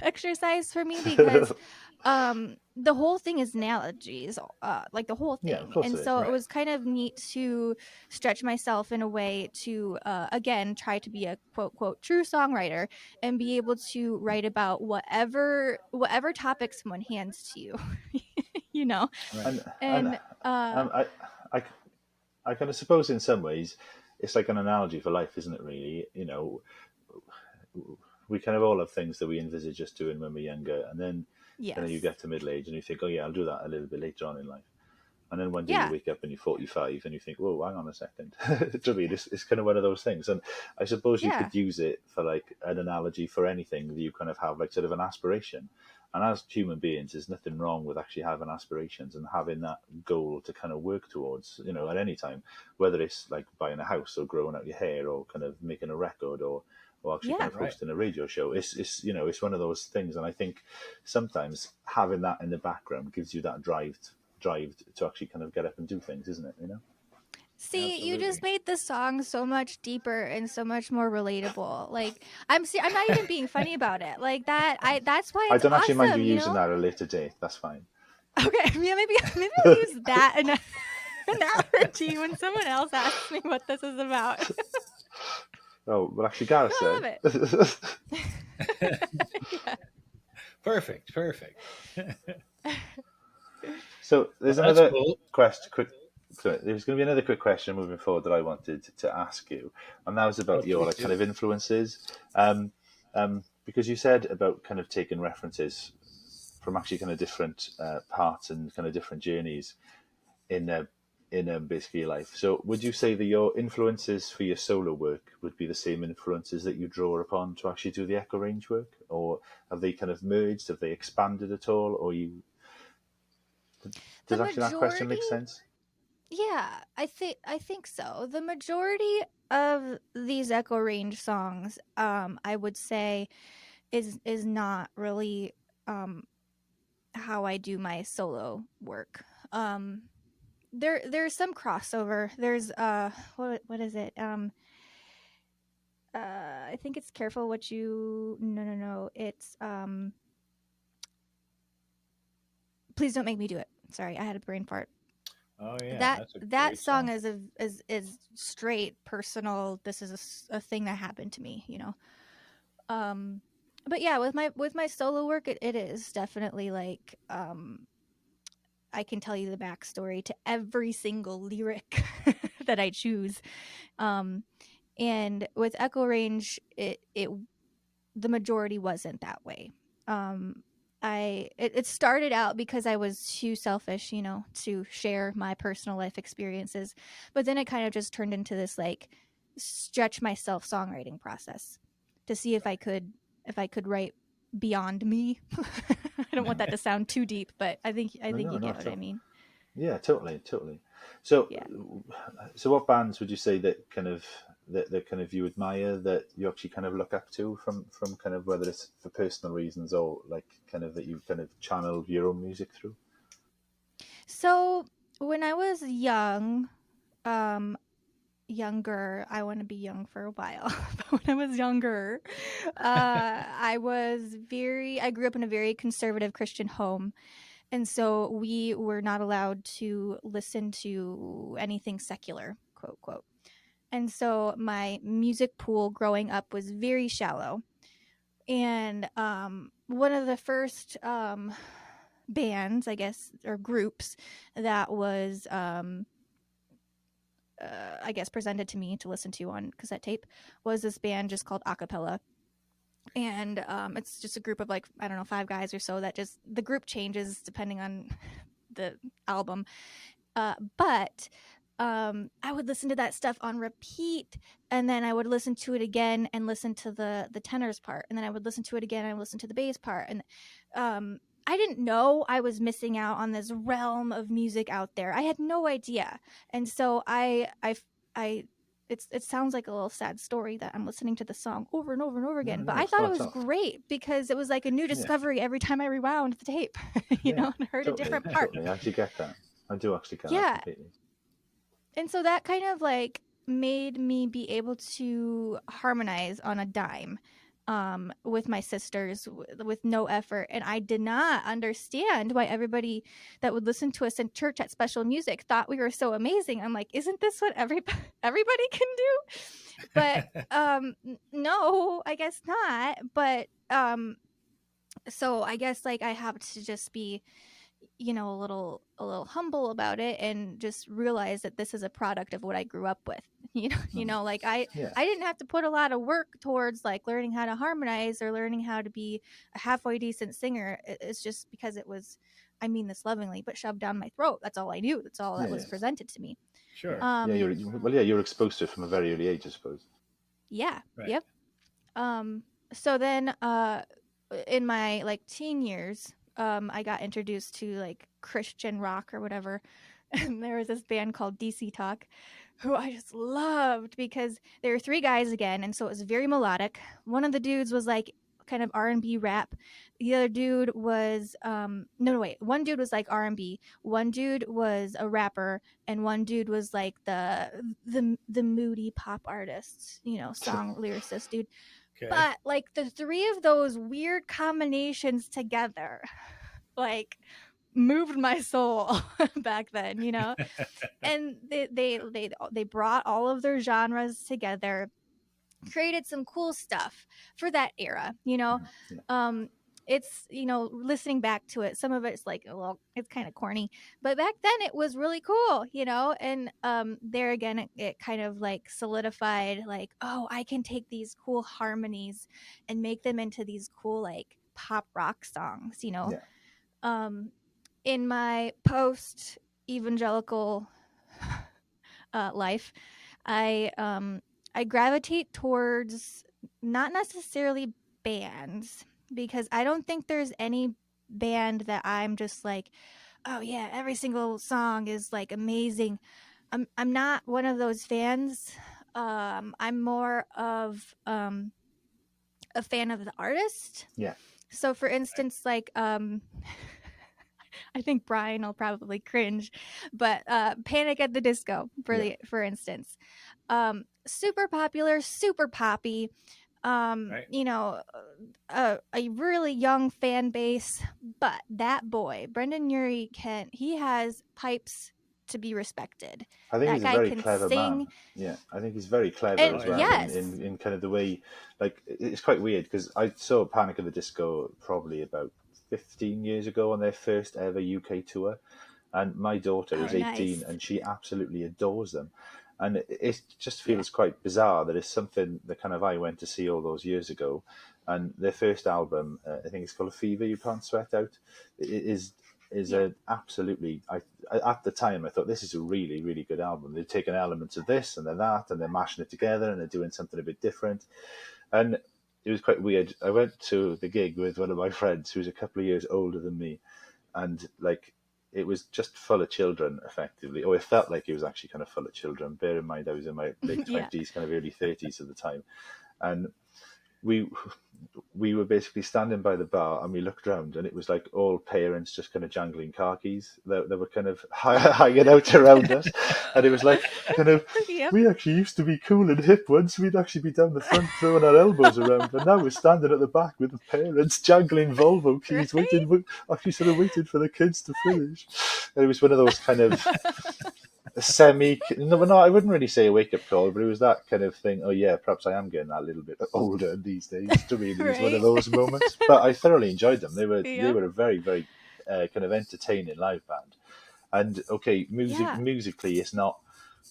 [SPEAKER 4] exercise for me because the whole thing is analogies, like the whole
[SPEAKER 3] Yeah,
[SPEAKER 4] thing.
[SPEAKER 3] of course
[SPEAKER 4] And
[SPEAKER 3] it is.
[SPEAKER 4] so it
[SPEAKER 2] Right.
[SPEAKER 4] was kind of neat to stretch myself in a way to again try to be a quote true songwriter and be able to write about whatever topic someone hands to you. You know.
[SPEAKER 2] Right.
[SPEAKER 3] And
[SPEAKER 4] And
[SPEAKER 3] I, I kind of suppose in some ways it's like an analogy for life, isn't it? Really, you know, we kind of all have things that we envisage us doing when we're younger, and then kind of you
[SPEAKER 4] yes.
[SPEAKER 3] get to middle age and you think, oh yeah, I'll do that a little bit later on in life. And then one day you
[SPEAKER 4] Yeah.
[SPEAKER 3] wake up and you're 45 and you think, whoa, hang on a second. To me, it's kind of one of those things. And I suppose you
[SPEAKER 4] Yeah.
[SPEAKER 3] could use it for like an analogy for anything that you kind of have like sort of an aspiration. And as human beings, there's nothing wrong with actually having aspirations and having that goal to kind of work towards, you know, at any time, whether it's like buying a house or growing out your hair or kind of making a record or actually kind
[SPEAKER 4] Yeah.
[SPEAKER 3] of
[SPEAKER 2] Right.
[SPEAKER 3] hosting a radio show. It's you know, it's one of those things. And I think sometimes having that in the background gives you that drive to actually kind of get up and do things, isn't it? You know?
[SPEAKER 4] See, you
[SPEAKER 2] Absolutely.
[SPEAKER 4] just made the song so much deeper and so much more relatable. Like I'm not even being funny about it. Like that's why
[SPEAKER 3] I
[SPEAKER 4] it's
[SPEAKER 3] don't actually mind you
[SPEAKER 4] awesome, you
[SPEAKER 3] using
[SPEAKER 4] know?
[SPEAKER 3] that at a later date. That's fine.
[SPEAKER 4] Okay, yeah, maybe I'll use that analogy when someone else asks me what this is about.
[SPEAKER 3] Oh, well, actually, Gareth
[SPEAKER 4] I
[SPEAKER 3] said.
[SPEAKER 4] love it. Yeah.
[SPEAKER 2] Perfect.
[SPEAKER 3] So there's
[SPEAKER 2] Well, that's
[SPEAKER 3] another
[SPEAKER 2] cool.
[SPEAKER 3] question. There's going to be another quick question moving forward that I wanted to ask you, and that was
[SPEAKER 2] Oh,
[SPEAKER 3] about your
[SPEAKER 2] please
[SPEAKER 3] like kind
[SPEAKER 2] do.
[SPEAKER 3] of influences, because you said about kind of taking references from actually kind of different parts and kind of different journeys in basically your life. So would you say that your influences for your solo work would be the same influences that you draw upon to actually do the Echo Range work, or have they kind of merged? Have they expanded at all? Or you
[SPEAKER 4] The
[SPEAKER 3] does actually that question
[SPEAKER 4] majority,
[SPEAKER 3] make sense?
[SPEAKER 4] yeah, I think so. The majority of these Echo Range songs, I would say is not really how I do my solo work. There's some crossover. There's what is it? I think it's careful what you no. It's please don't make me do it. Sorry, I had a brain fart.
[SPEAKER 2] Oh yeah,
[SPEAKER 4] That
[SPEAKER 2] that's a
[SPEAKER 4] that
[SPEAKER 2] great
[SPEAKER 4] song
[SPEAKER 2] song.
[SPEAKER 4] is straight personal. This is a thing that happened to me, you know. Um but yeah, with my solo work it is definitely like I can tell you the backstory to every single lyric that I choose. Um, and with Echo Range, it the majority wasn't that way. Um, it started out because I was too selfish, you know, to share my personal life experiences, but then it kind of just turned into this like stretch myself songwriting process to see if I could write beyond me. I don't want that to sound too deep, but I think
[SPEAKER 3] No,
[SPEAKER 4] you get
[SPEAKER 3] not
[SPEAKER 4] what
[SPEAKER 3] at
[SPEAKER 4] I
[SPEAKER 3] all.
[SPEAKER 4] mean.
[SPEAKER 3] Yeah, totally. So,
[SPEAKER 4] Yeah.
[SPEAKER 3] so what bands would you say that kind of that kind of you admire, that you actually kind of look up to from kind of, whether it's for personal reasons or like kind of that you kind of channel your own music through?
[SPEAKER 4] So when I was um, younger, I want to be young for a while. But when I was younger, I grew up in a very conservative Christian home. And so we were not allowed to listen to anything secular, quote, quote. And so my music pool growing up was very shallow. And one of the first bands, I guess, or groups that was, I guess, presented to me to listen to on cassette tape was this band just called Acapella. And it's just a group of like, I don't know, 5 guys or so that just, the group changes depending on the album. But I would listen to that stuff on repeat, and then I would listen to it again and listen to the tenors part, and then I would listen to it again and listen to the bass part, and I didn't know I was missing out on this realm of music out there. I had no idea, and so it sounds like a little sad story that I'm listening to the song over and over and over again,
[SPEAKER 3] No,
[SPEAKER 4] but
[SPEAKER 3] no,
[SPEAKER 4] I
[SPEAKER 3] it's
[SPEAKER 4] thought it
[SPEAKER 3] not
[SPEAKER 4] was
[SPEAKER 3] tough.
[SPEAKER 4] great because it was like a new discovery every time I rewound the tape, you know, and heard a different part.
[SPEAKER 3] Totally. I actually get that. I do actually get that
[SPEAKER 4] Yeah.
[SPEAKER 3] completely.
[SPEAKER 4] And so that kind of like made me be able to harmonize on a dime with my sisters with no effort. And I did not understand why everybody that would listen to us in church at Special Music thought we were so amazing. I'm like, isn't this what everybody can do? But no, I guess not. But so I guess like I have to just be, you know, a little humble about it and just realize that this is a product of what I grew up with. You know, like I didn't have to put a lot of work towards like learning how to harmonize or learning how to be a halfway decent singer. It's just because it was, I mean this lovingly, but shoved down my throat. That's all I knew. That's all that was presented to me.
[SPEAKER 2] Sure.
[SPEAKER 3] You're exposed to it from a very early age, I suppose.
[SPEAKER 4] Yeah.
[SPEAKER 2] Right.
[SPEAKER 4] Yep. So then in my like teen years, I got introduced to like Christian rock or whatever. And there was this band called DC Talk who I just loved because there were three guys again. And so it was very melodic. One of the dudes was like kind of R&B rap. The other dude was one dude was like R&B. One dude was a rapper, and one dude was like the moody pop artist, you know, song lyricist dude.
[SPEAKER 2] Okay.
[SPEAKER 4] But like the three of those weird combinations together, like moved my soul back then, you know. And they brought all of their genres together, created some cool stuff for that era, you know. It's, you know, listening back to it, some of it's like, well, it's kind of corny, but back then it was really cool, you know. And there again, it kind of like solidified like, oh, I can take these cool harmonies and make them into these cool like pop rock songs, you know. In my post evangelical life, I gravitate towards not necessarily bands, because I don't think there's any band that I'm just like, oh yeah, every single song is like amazing. I'm not one of those fans. I'm more of a fan of the artist.
[SPEAKER 3] Yeah.
[SPEAKER 4] So for instance, like I think Brian will probably cringe, but Panic at the Disco, for instance. Super popular, super poppy. You know, a really young fan base, but that boy, Brendan Urie, he has pipes to be respected.
[SPEAKER 3] I think
[SPEAKER 4] that
[SPEAKER 3] he's a
[SPEAKER 4] guy
[SPEAKER 3] very
[SPEAKER 4] can
[SPEAKER 3] clever
[SPEAKER 4] sing.
[SPEAKER 3] man. Yeah, I think he's very clever
[SPEAKER 4] And
[SPEAKER 3] as well
[SPEAKER 4] yes.
[SPEAKER 3] in kind of the way, like, it's quite weird because I saw Panic at the Disco probably about 15 years ago on their first ever UK tour, and my daughter is 18
[SPEAKER 4] nice.
[SPEAKER 3] and she absolutely adores them. And it just feels quite bizarre that it's something that kind of I went to see all those years ago, and their first album, I think it's called Fever You Can't Sweat Out, is an absolutely, at the time I thought this is a really, really good album. They've taken elements of this and then that, and they're mashing it together and they're doing something a bit different. And it was quite weird. I went to the gig with one of my friends who's a couple of years older than me, and like, it was just full of children, effectively. Or it felt like it was actually kind of full of children. Bear in mind, I was in my late 20s, kind of early 30s at the time. And we were basically standing by the bar and we looked around and it was like all parents just kind of jangling car keys. They were kind of hanging out around us. And it was like, kind of, we actually used to be cool and hip once. We'd actually be down the front throwing our elbows around. But now we're standing at the back with the parents jangling Volvo keys, waiting for the kids to finish. And it was one of those kind of I wouldn't really say a wake-up call, but it was that kind of thing. Oh yeah, perhaps I am getting that little bit older these days. To me, it was one of those moments. But I thoroughly enjoyed them. They were a very, very kind of entertaining live band. And okay, musically, it's not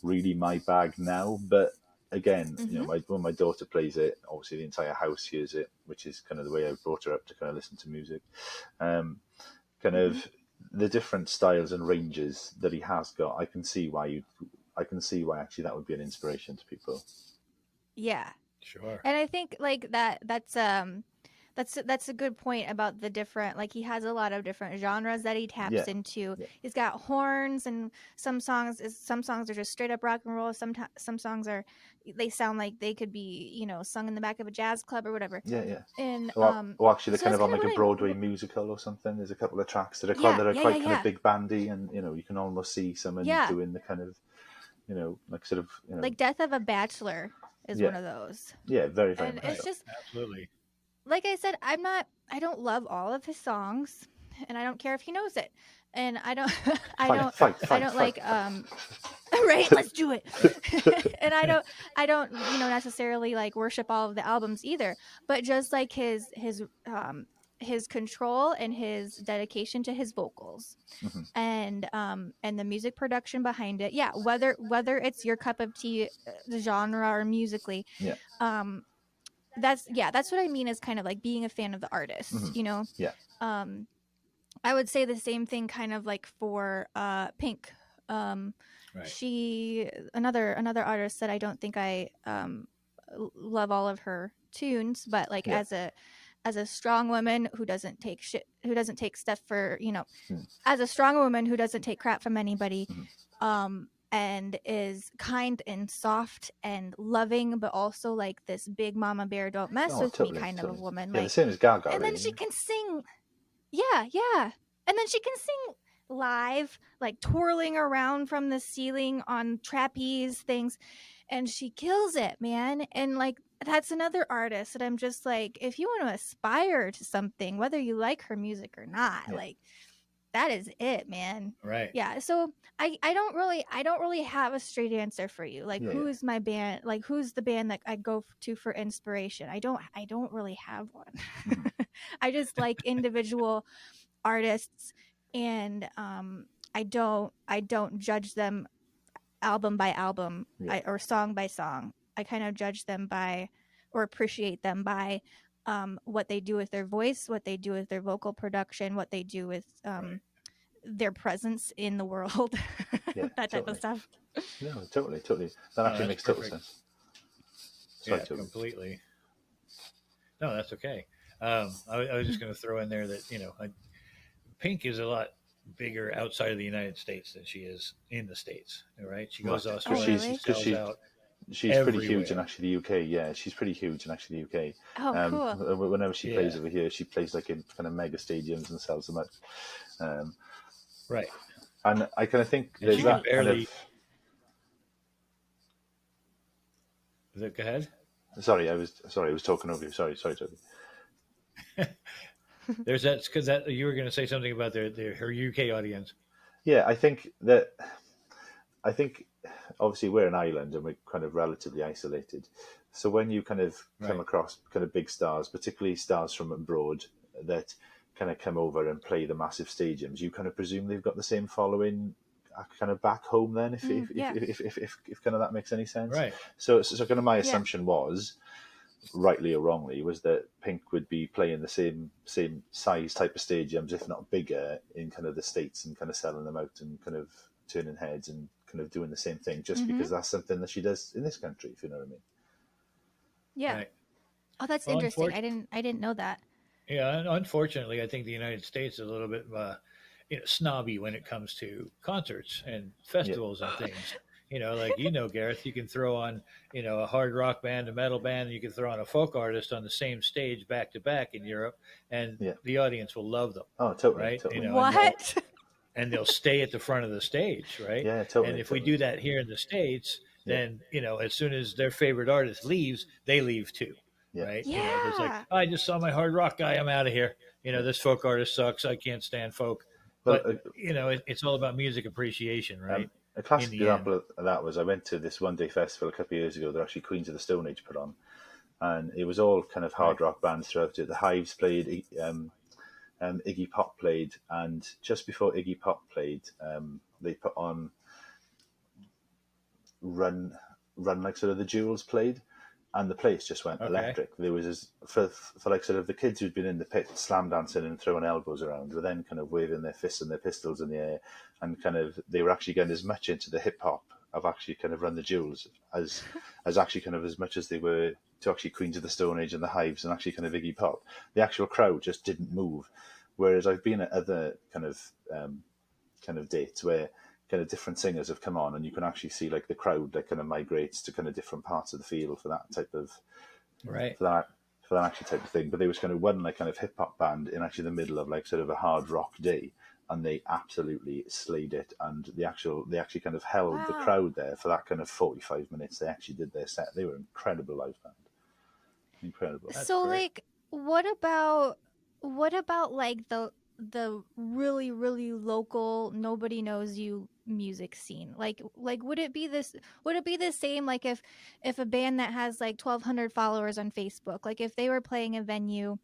[SPEAKER 3] really my bag now. But again, you know, when my daughter plays it, obviously the entire house hears it, which is kind of the way I brought her up to kind of listen to music. Kind of the different styles and ranges that he has got, I can see why I can see why actually that would be an inspiration to people.
[SPEAKER 4] Yeah.
[SPEAKER 2] Sure.
[SPEAKER 4] And I think like that's a good point about the different, like he has a lot of different genres that he taps
[SPEAKER 3] Yeah.
[SPEAKER 4] into.
[SPEAKER 3] Yeah.
[SPEAKER 4] He's got horns, and some songs are just straight up rock and roll. Some songs they sound like they could be, you know, sung in the back of a jazz club or whatever.
[SPEAKER 3] Yeah.
[SPEAKER 4] And
[SPEAKER 3] Or actually they're
[SPEAKER 4] so
[SPEAKER 3] kind
[SPEAKER 4] that's
[SPEAKER 3] of on
[SPEAKER 4] kinda
[SPEAKER 3] like a
[SPEAKER 4] what
[SPEAKER 3] Broadway musical or something. There's a couple of tracks that are
[SPEAKER 4] Yeah,
[SPEAKER 3] quite
[SPEAKER 4] yeah,
[SPEAKER 3] kind of big bandy, and you know, you can almost see someone
[SPEAKER 4] Yeah.
[SPEAKER 3] doing the kind of, you know, like sort of, you know,
[SPEAKER 4] like Death of a Bachelor is
[SPEAKER 3] Yeah.
[SPEAKER 4] one of those.
[SPEAKER 3] yeah, very
[SPEAKER 4] And
[SPEAKER 3] much
[SPEAKER 4] it's
[SPEAKER 3] so.
[SPEAKER 4] just,
[SPEAKER 2] Absolutely.
[SPEAKER 4] like I said, I don't love all of his songs, and I don't care if he knows it. And I don't I don't like right, let's do it. And I don't, you know, necessarily like worship all of the albums either, but just like his control and his dedication to his vocals,
[SPEAKER 3] Mhm.
[SPEAKER 4] and the music production behind it. Yeah, whether it's your cup of tea, the genre or musically.
[SPEAKER 3] Yeah.
[SPEAKER 4] That's what I mean is kind of like being a fan of the artist,
[SPEAKER 3] Mhm.
[SPEAKER 4] you know.
[SPEAKER 3] Yeah.
[SPEAKER 4] I would say the same thing kind of like for Pink.
[SPEAKER 2] Right.
[SPEAKER 4] She another artist that I don't think I love all of her tunes, but like
[SPEAKER 3] Yeah.
[SPEAKER 4] as a strong woman who doesn't take stuff for, you know,
[SPEAKER 3] Hmm.
[SPEAKER 4] as a strong woman who doesn't take crap from anybody,
[SPEAKER 3] Mhm.
[SPEAKER 4] and is kind and soft and loving, but also like this big mama bear, don't mess
[SPEAKER 3] Oh,
[SPEAKER 4] with
[SPEAKER 3] totally,
[SPEAKER 4] me kind of a
[SPEAKER 3] totally.
[SPEAKER 4] woman.
[SPEAKER 3] Yeah,
[SPEAKER 4] Like,
[SPEAKER 3] the same as Gaga.
[SPEAKER 4] and then
[SPEAKER 3] really.
[SPEAKER 4] she can sing. Yeah. And then she can sing live, like twirling around from the ceiling on trapeze things, and she kills it, man. And like that's another artist that I'm just like, if you want to aspire to something, whether you like her music or not,
[SPEAKER 3] Yeah.
[SPEAKER 4] like that is it, man.
[SPEAKER 2] Right.
[SPEAKER 4] Yeah. So I don't really have a straight answer for you. Like,
[SPEAKER 3] Yeah,
[SPEAKER 4] who
[SPEAKER 3] yeah.
[SPEAKER 4] is my band? Like, who's the band that I go to for inspiration? I don't really have one.
[SPEAKER 3] Mhm.
[SPEAKER 4] I just like individual artists, and I don't judge them album by album,
[SPEAKER 3] Yeah.
[SPEAKER 4] or song by song. I kind of judge them by, or appreciate them by, what they do with their voice, what they do with their vocal production, what they do with
[SPEAKER 2] Right.
[SPEAKER 4] their presence in the world.
[SPEAKER 3] Yeah,
[SPEAKER 4] that type of
[SPEAKER 3] totally.
[SPEAKER 4] stuff.
[SPEAKER 3] No, totally. That actually
[SPEAKER 2] that's
[SPEAKER 3] makes total
[SPEAKER 2] perfect.
[SPEAKER 3] sense. Sorry,
[SPEAKER 2] Yeah,
[SPEAKER 3] Toby.
[SPEAKER 2] completely. No, that's okay. I was just going to throw in there that, you know, Pink is a lot bigger outside of the United States than she is in the States. Right? She goes to
[SPEAKER 3] Right.
[SPEAKER 2] Australia.
[SPEAKER 4] really?
[SPEAKER 2] She sells out.
[SPEAKER 3] She's pretty huge in
[SPEAKER 2] everywhere.
[SPEAKER 3] actually the UK. Yeah, she's pretty huge in actually the UK.
[SPEAKER 4] Oh, cool.
[SPEAKER 3] Whenever she plays
[SPEAKER 2] Yeah.
[SPEAKER 3] over here, she plays like in kind of mega stadiums and sells them out.
[SPEAKER 2] Right.
[SPEAKER 3] And I kind of think
[SPEAKER 2] And
[SPEAKER 3] there's
[SPEAKER 2] she
[SPEAKER 3] that
[SPEAKER 2] can barely. Go ahead.
[SPEAKER 3] Sorry, I was talking over you. Sorry, Toby.
[SPEAKER 2] There's that, because that you were going to say something about her UK audience.
[SPEAKER 3] Yeah, I think obviously we're an island and we're kind of relatively isolated. So when you kind of come
[SPEAKER 2] Right.
[SPEAKER 3] across kind of big stars, particularly stars from abroad that kind of come over and play the massive stadiums, you kind of presume they've got the same following kind of back home then, if
[SPEAKER 4] Yeah.
[SPEAKER 3] if kind of that makes any sense.
[SPEAKER 2] Right.
[SPEAKER 3] So kind of my
[SPEAKER 4] Yeah.
[SPEAKER 3] assumption was, rightly or wrongly, was that Pink would be playing the same size type of stadiums, if not bigger, in kind of the States, and kind of selling them out and kind of turning heads and kind of doing the same thing, just
[SPEAKER 4] Mhm.
[SPEAKER 3] because that's something that she does in this country, if you know what I mean.
[SPEAKER 4] Yeah.
[SPEAKER 2] Right.
[SPEAKER 4] Oh, that's
[SPEAKER 2] Well,
[SPEAKER 4] interesting. I didn't know that.
[SPEAKER 2] Yeah, and unfortunately, I think the United States is a little bit, snobby when it comes to concerts and festivals and things. You know, like, Gareth, you can throw on, a hard rock band, a metal band, and you can throw on a folk artist on the same stage back to back in Europe, and
[SPEAKER 3] Yeah.
[SPEAKER 2] the audience will love them,
[SPEAKER 3] Oh, totally,
[SPEAKER 2] right?
[SPEAKER 3] totally.
[SPEAKER 2] And
[SPEAKER 4] What?
[SPEAKER 2] and they'll stay at the front of the stage, right?
[SPEAKER 3] Yeah, totally.
[SPEAKER 2] And if we
[SPEAKER 3] totally.
[SPEAKER 2] do that here in the States,
[SPEAKER 3] Yeah.
[SPEAKER 2] then, as soon as their favorite artist leaves, they leave too.
[SPEAKER 3] Yeah.
[SPEAKER 2] Right?
[SPEAKER 4] Yeah.
[SPEAKER 2] It's like, I just saw my hard rock guy. I'm out of here. This folk artist sucks. I can't stand folk.
[SPEAKER 3] Well,
[SPEAKER 2] But, it's all about music appreciation, right?
[SPEAKER 3] A classic
[SPEAKER 2] in the
[SPEAKER 3] example of that was, I went to this one-day festival a couple of years ago that actually Queens of the Stone Age put on, and it was all kind of hard rock bands throughout it. The Hives played, Iggy Pop played, and just before Iggy Pop played, they put on Run like sort of the Jewels played, and the place just went
[SPEAKER 2] Okay.
[SPEAKER 3] electric. There was for like sort of the kids who'd been in the pit slam dancing and throwing elbows around were then kind of waving their fists and their pistols in the air, and kind of they were actually getting as much into the hip hop have actually kind of run the jewels as actually kind of as much as they were to actually Queens of the Stone Age and the Hives and actually kind of Iggy Pop. The actual crowd just didn't move. Whereas I've been at other kind of dates where kind of different singers have come on, and you can actually see like the crowd that kind of migrates to kind of different parts of the field for that type of
[SPEAKER 2] Right.
[SPEAKER 3] for that actual type of thing. But there was kind of one like kind of hip hop band in actually the middle of like sort of a hard rock day, and they absolutely slayed it. And they actually kind of held the
[SPEAKER 4] Wow.
[SPEAKER 3] crowd there for that kind of 45 minutes. They actually did their set. They were an incredible live band. Incredible.
[SPEAKER 2] That's
[SPEAKER 4] So
[SPEAKER 2] great.
[SPEAKER 4] like what about like the really really local nobody knows you music scene? Like would it be the same like if a band that has like 1,200 followers on Facebook, like if they were playing a venue,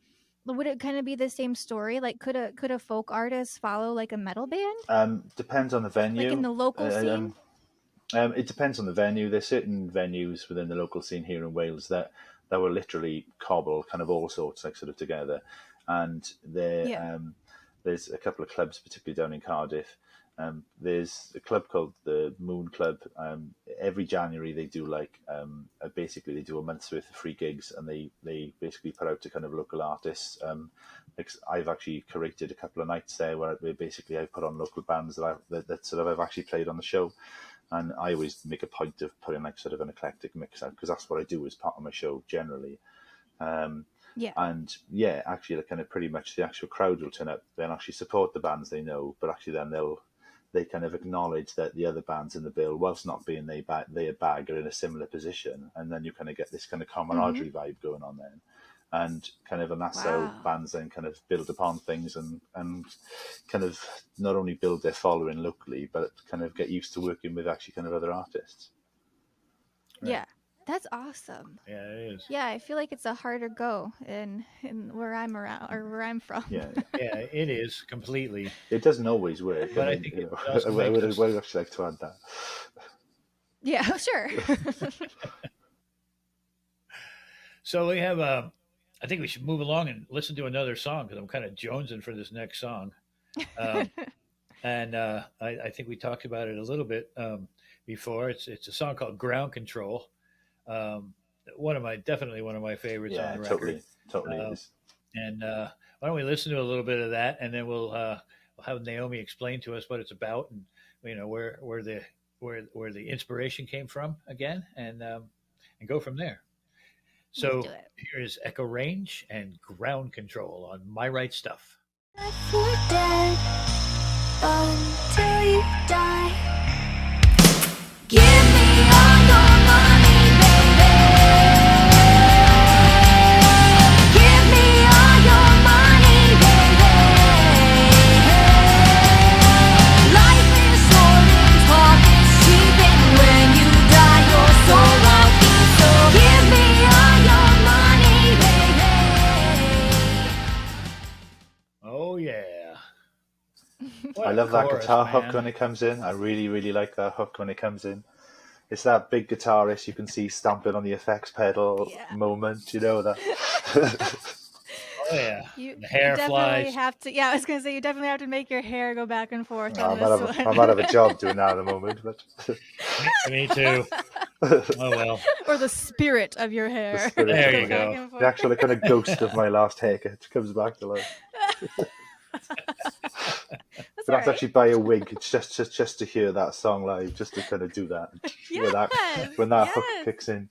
[SPEAKER 4] would it kind of be the same story? Like could a folk artist follow like a metal band?
[SPEAKER 3] Depends on the venue.
[SPEAKER 4] Like in the local scene?
[SPEAKER 3] It depends on the venue. There's certain venues within the local scene here in Wales that will literally cobble kind of all sorts like sort of together, and
[SPEAKER 4] Yeah.
[SPEAKER 3] there's a couple of clubs, particularly down in Cardiff. There's a club called the Moon Club. Every January they do like basically they do a month's worth of free gigs, and they basically put out to kind of local artists. Like I've actually curated a couple of nights there where basically I've put on local bands that sort of I've actually played on the show. And I always make a point of putting like sort of an eclectic mix out, because that's what I do as part of my show generally.
[SPEAKER 4] Yeah.
[SPEAKER 3] And yeah, actually, like kind of pretty much the actual crowd will turn up and actually support the bands they know, but actually then they kind of acknowledge that the other bands in the bill, whilst not being their bag, are in a similar position, and then you kind of get this kind of camaraderie vibe going on then. And that's how
[SPEAKER 4] Wow.
[SPEAKER 3] bands then kind of build upon things and kind of not only build their following locally, but kind of get used to working with actually kind of other artists.
[SPEAKER 2] Right.
[SPEAKER 4] Yeah. That's awesome.
[SPEAKER 2] Yeah, it is.
[SPEAKER 4] Yeah, I feel like it's a harder go in where I'm around or where I'm from.
[SPEAKER 3] Yeah,
[SPEAKER 2] Yeah, it is completely.
[SPEAKER 3] it doesn't always work.
[SPEAKER 2] But I
[SPEAKER 3] mean,
[SPEAKER 2] think
[SPEAKER 3] you
[SPEAKER 2] it
[SPEAKER 3] know,
[SPEAKER 2] also
[SPEAKER 3] I would
[SPEAKER 2] makes us-
[SPEAKER 3] actually like to add that.
[SPEAKER 4] Yeah, sure.
[SPEAKER 2] So we have I think we should move along and listen to another song because I'm kind of jonesing for this next song. And I think we talked about it a little bit before. It's a song called Ground Control. Definitely one of my favorites
[SPEAKER 3] Yeah,
[SPEAKER 2] on the record.
[SPEAKER 3] totally is.
[SPEAKER 2] And why don't we listen to a little bit of that, and then we'll have Naomi explain to us what it's about, and where the inspiration came from again, and go from there. So
[SPEAKER 4] Let's do it.
[SPEAKER 2] here is Echo Range and Ground Control on My Right Stuff.
[SPEAKER 5] Life or dead until you die. Give me all your money, baby. Give me all your money, baby. Life is short and talk is cheap, and when you die, you're so lucky. So give me all your money, baby.
[SPEAKER 2] Oh yeah. What
[SPEAKER 3] I
[SPEAKER 2] a
[SPEAKER 3] love that
[SPEAKER 2] chorus,
[SPEAKER 3] guitar
[SPEAKER 2] man.
[SPEAKER 3] hook when it comes in. I really, really like that hook when it comes in. It's that big guitarist you can see stamping on the effects pedal
[SPEAKER 4] Yeah.
[SPEAKER 3] moment, that.
[SPEAKER 2] Oh yeah.
[SPEAKER 4] You
[SPEAKER 2] The hair
[SPEAKER 4] definitely
[SPEAKER 2] flies.
[SPEAKER 4] have to. Yeah, I was gonna say you definitely have to make your hair go back and forth
[SPEAKER 3] I
[SPEAKER 4] on
[SPEAKER 3] might,
[SPEAKER 4] this
[SPEAKER 3] have
[SPEAKER 4] one.
[SPEAKER 3] I might have a job doing that at the moment, but
[SPEAKER 2] Me too. Oh well.
[SPEAKER 4] Or the spirit of your hair.
[SPEAKER 3] spirit
[SPEAKER 2] There
[SPEAKER 3] of
[SPEAKER 2] you
[SPEAKER 3] my-
[SPEAKER 2] go.
[SPEAKER 4] Back and forth.
[SPEAKER 3] the actual kind of ghost of my last haircut comes back to life.
[SPEAKER 4] That's
[SPEAKER 3] But I have
[SPEAKER 4] all
[SPEAKER 3] to
[SPEAKER 4] right.
[SPEAKER 3] actually buy a wig. It's just to hear that song live, just to kind of do that.
[SPEAKER 4] Yes,
[SPEAKER 3] when that hook
[SPEAKER 4] yes.
[SPEAKER 3] kicks in.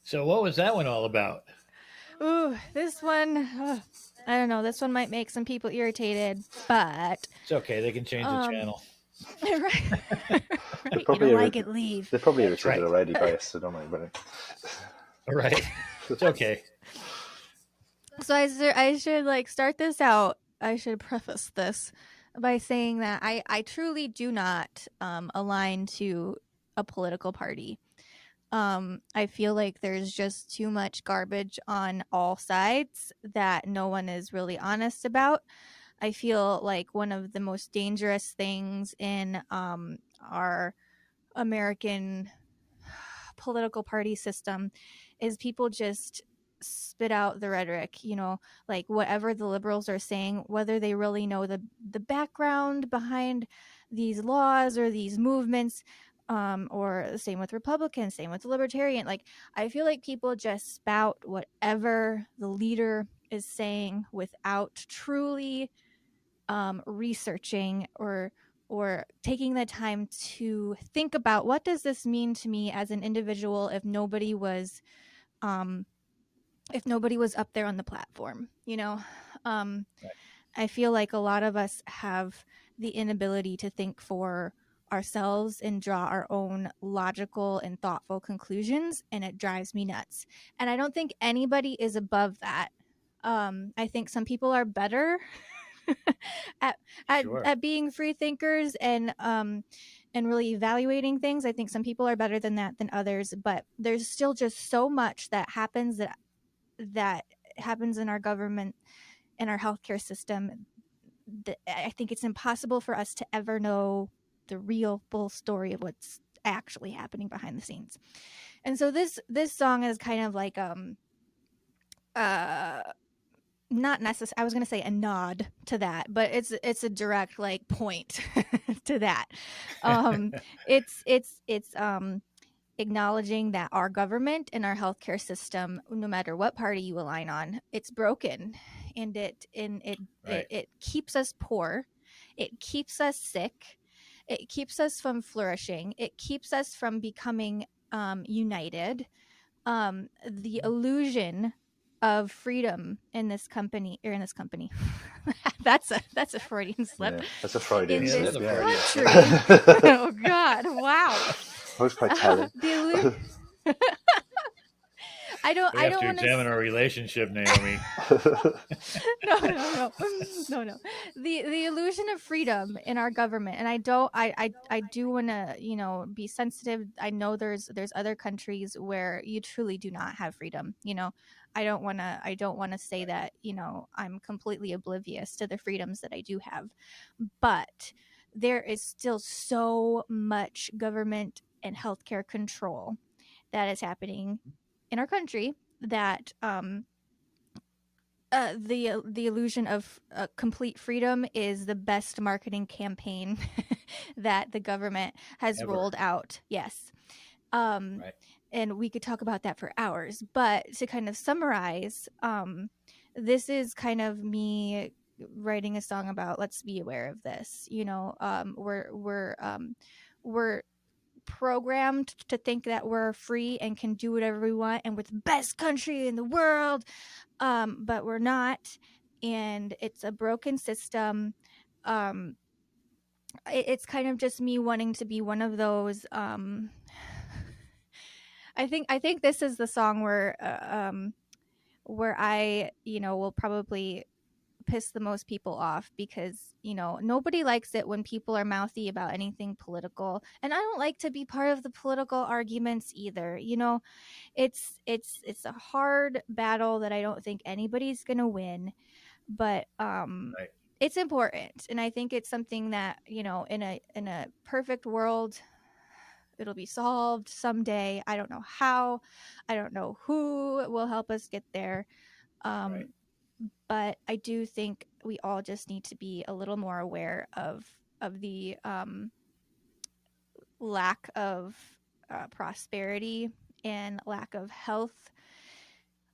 [SPEAKER 2] So what was that one all about?
[SPEAKER 4] Ooh, this one. I don't know. This one might make some people irritated, but
[SPEAKER 2] It's okay. They can change the channel.
[SPEAKER 4] right. Right. You
[SPEAKER 3] probably
[SPEAKER 4] don't
[SPEAKER 3] irri-
[SPEAKER 4] like it, leave.
[SPEAKER 3] They're probably
[SPEAKER 2] That's
[SPEAKER 3] irritated
[SPEAKER 2] right.
[SPEAKER 3] already by us, so don't worry about it.
[SPEAKER 2] All right. It's okay.
[SPEAKER 4] So I should like start this out. I should preface this by saying that I truly do not align to a political party. I feel like there's just too much garbage on all sides that no one is really honest about. I feel like one of the most dangerous things in our American political party system is people just spit out the rhetoric, like whatever the liberals are saying, whether they really know the background behind these laws or these movements, or the same with Republicans, same with the libertarian. Like, I feel like people just spout whatever the leader is saying without truly researching or taking the time to think about, what does this mean to me as an individual if nobody was up there on the platform,
[SPEAKER 2] Right.
[SPEAKER 4] I feel like a lot of us have the inability to think for ourselves and draw our own logical and thoughtful conclusions, and it drives me nuts. And I don't think anybody is above that. I think some people are better at,
[SPEAKER 2] Sure.
[SPEAKER 4] at being free thinkers and really evaluating things. I think some people are better than that than others, but there's still just so much that happens that happens in our government, in our healthcare system, that I think it's impossible for us to ever know the real full story of what's actually happening behind the scenes. And so this song is kind of like not necessary. I was going to say a nod to that, but it's a direct like point to that. It's acknowledging that our government and our healthcare system, no matter what party you align on, it's broken, and it
[SPEAKER 2] Right.
[SPEAKER 4] it keeps us poor, it keeps us sick, it keeps us from flourishing, it keeps us from becoming united. The illusion of freedom in this company, that's a Freudian slip.
[SPEAKER 3] Yeah, that's a Freudian
[SPEAKER 4] In
[SPEAKER 2] Yeah,
[SPEAKER 4] this
[SPEAKER 2] that's a
[SPEAKER 3] slip.
[SPEAKER 2] Freudian
[SPEAKER 3] Yeah.
[SPEAKER 4] country. Oh God! Wow.
[SPEAKER 3] I was quite telling.
[SPEAKER 4] I
[SPEAKER 2] We have
[SPEAKER 4] don't
[SPEAKER 2] to
[SPEAKER 4] want
[SPEAKER 2] examine our relationship, Naomi.
[SPEAKER 4] no. The illusion of freedom in our government, and I do want to be sensitive. I know there's other countries where you truly do not have freedom. I don't want to say that I'm completely oblivious to the freedoms that I do have, but there is still so much government and healthcare control that is happening in our country that the illusion of complete freedom is the best marketing campaign that the government has
[SPEAKER 2] Ever.
[SPEAKER 4] rolled out. Yes.
[SPEAKER 2] Right.
[SPEAKER 4] And we could talk about that for hours, but to kind of summarize, this is kind of me writing a song about, let's be aware of this. We're programmed to think that we're free and can do whatever we want and we're the best country in the world, but we're not, and it's a broken system. It's kind of just me wanting to be one of those. I think this is the song where I will probably piss the most people off, because nobody likes it when people are mouthy about anything political, and I don't like to be part of the political arguments either. It's a hard battle that I don't think anybody's gonna win, but
[SPEAKER 2] Right.
[SPEAKER 4] it's important, and I think it's something that in a perfect world it'll be solved someday. I don't know how, I don't know who will help us get there.
[SPEAKER 2] Right.
[SPEAKER 4] But I do think we all just need to be a little more aware of the lack of prosperity and lack of health,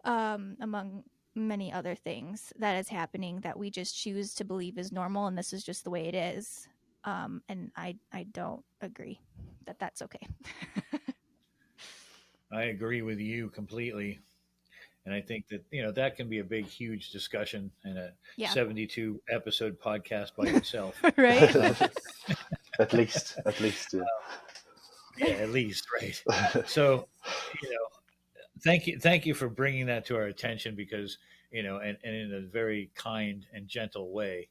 [SPEAKER 4] among many other things that is happening that we just choose to believe is normal, and this is just the way it is. And I don't agree that that's okay.
[SPEAKER 2] I agree with you completely. And I think that, that can be a big, huge discussion in a
[SPEAKER 4] Yeah.
[SPEAKER 2] 72 episode podcast by itself.
[SPEAKER 4] Right?
[SPEAKER 3] At least, yeah.
[SPEAKER 2] Yeah, at least, right. So, thank you for bringing that to our attention, because, and in a very kind and gentle way,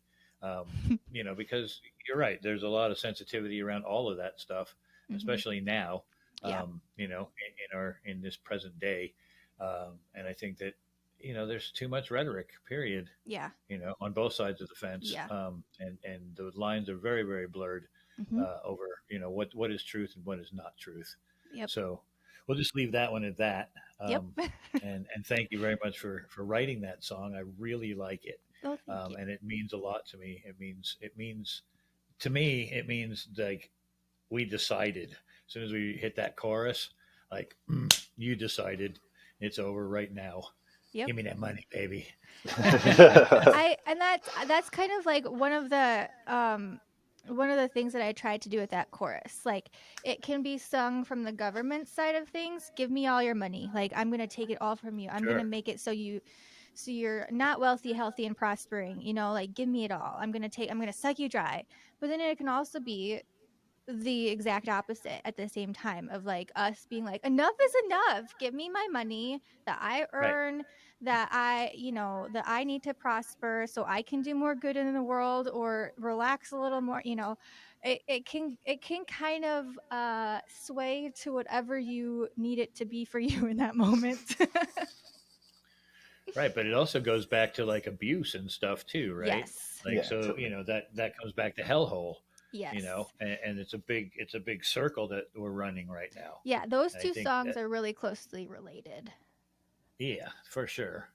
[SPEAKER 2] because you're right. There's a lot of sensitivity around all of that stuff, especially now,
[SPEAKER 4] Yeah.
[SPEAKER 2] in this present day. And I think that, there's too much rhetoric, period,
[SPEAKER 4] Yeah.
[SPEAKER 2] on both sides of the fence.
[SPEAKER 4] Yeah.
[SPEAKER 2] And the lines are very, very blurred
[SPEAKER 4] Mhm.
[SPEAKER 2] over, what is truth and what is not truth.
[SPEAKER 4] Yep.
[SPEAKER 2] So, we'll just leave that one at that.
[SPEAKER 4] Yep.
[SPEAKER 2] And thank you very much for writing that song. I really like it,
[SPEAKER 4] Oh, thank you.
[SPEAKER 2] and it means a lot to me. It means to me it means like we decided as soon as we hit that chorus, like you decided it's over right now.
[SPEAKER 4] Yep.
[SPEAKER 2] Give me that money, baby.
[SPEAKER 4] I and that's kind of like one of the things that I tried to do with that chorus. Like, it can be sung from the government side of things. Give me all your money. Like, I'm going to take it all from you. I'm going to
[SPEAKER 2] Sure.
[SPEAKER 4] make it so you're not wealthy, healthy, and prospering, like, give me it all. I'm going to suck you dry. But then it can also be the exact opposite at the same time, of like us being like, enough is enough, give me my money that I
[SPEAKER 2] Right.
[SPEAKER 4] earn, that I need to prosper so I can do more good in the world, or relax a little more. It can kind of sway to whatever you need it to be for you in that moment.
[SPEAKER 2] Right, but it also goes back to like abuse and stuff too, right?
[SPEAKER 4] Yes.
[SPEAKER 2] Like
[SPEAKER 3] Yeah,
[SPEAKER 2] so,
[SPEAKER 3] totally.
[SPEAKER 2] that comes back to hellhole,
[SPEAKER 4] Yes.
[SPEAKER 2] and it's a big circle that we're running right now.
[SPEAKER 4] Yeah, those
[SPEAKER 2] And I
[SPEAKER 4] two
[SPEAKER 2] think
[SPEAKER 4] songs
[SPEAKER 2] that
[SPEAKER 4] are really closely related.
[SPEAKER 2] yeah, for sure.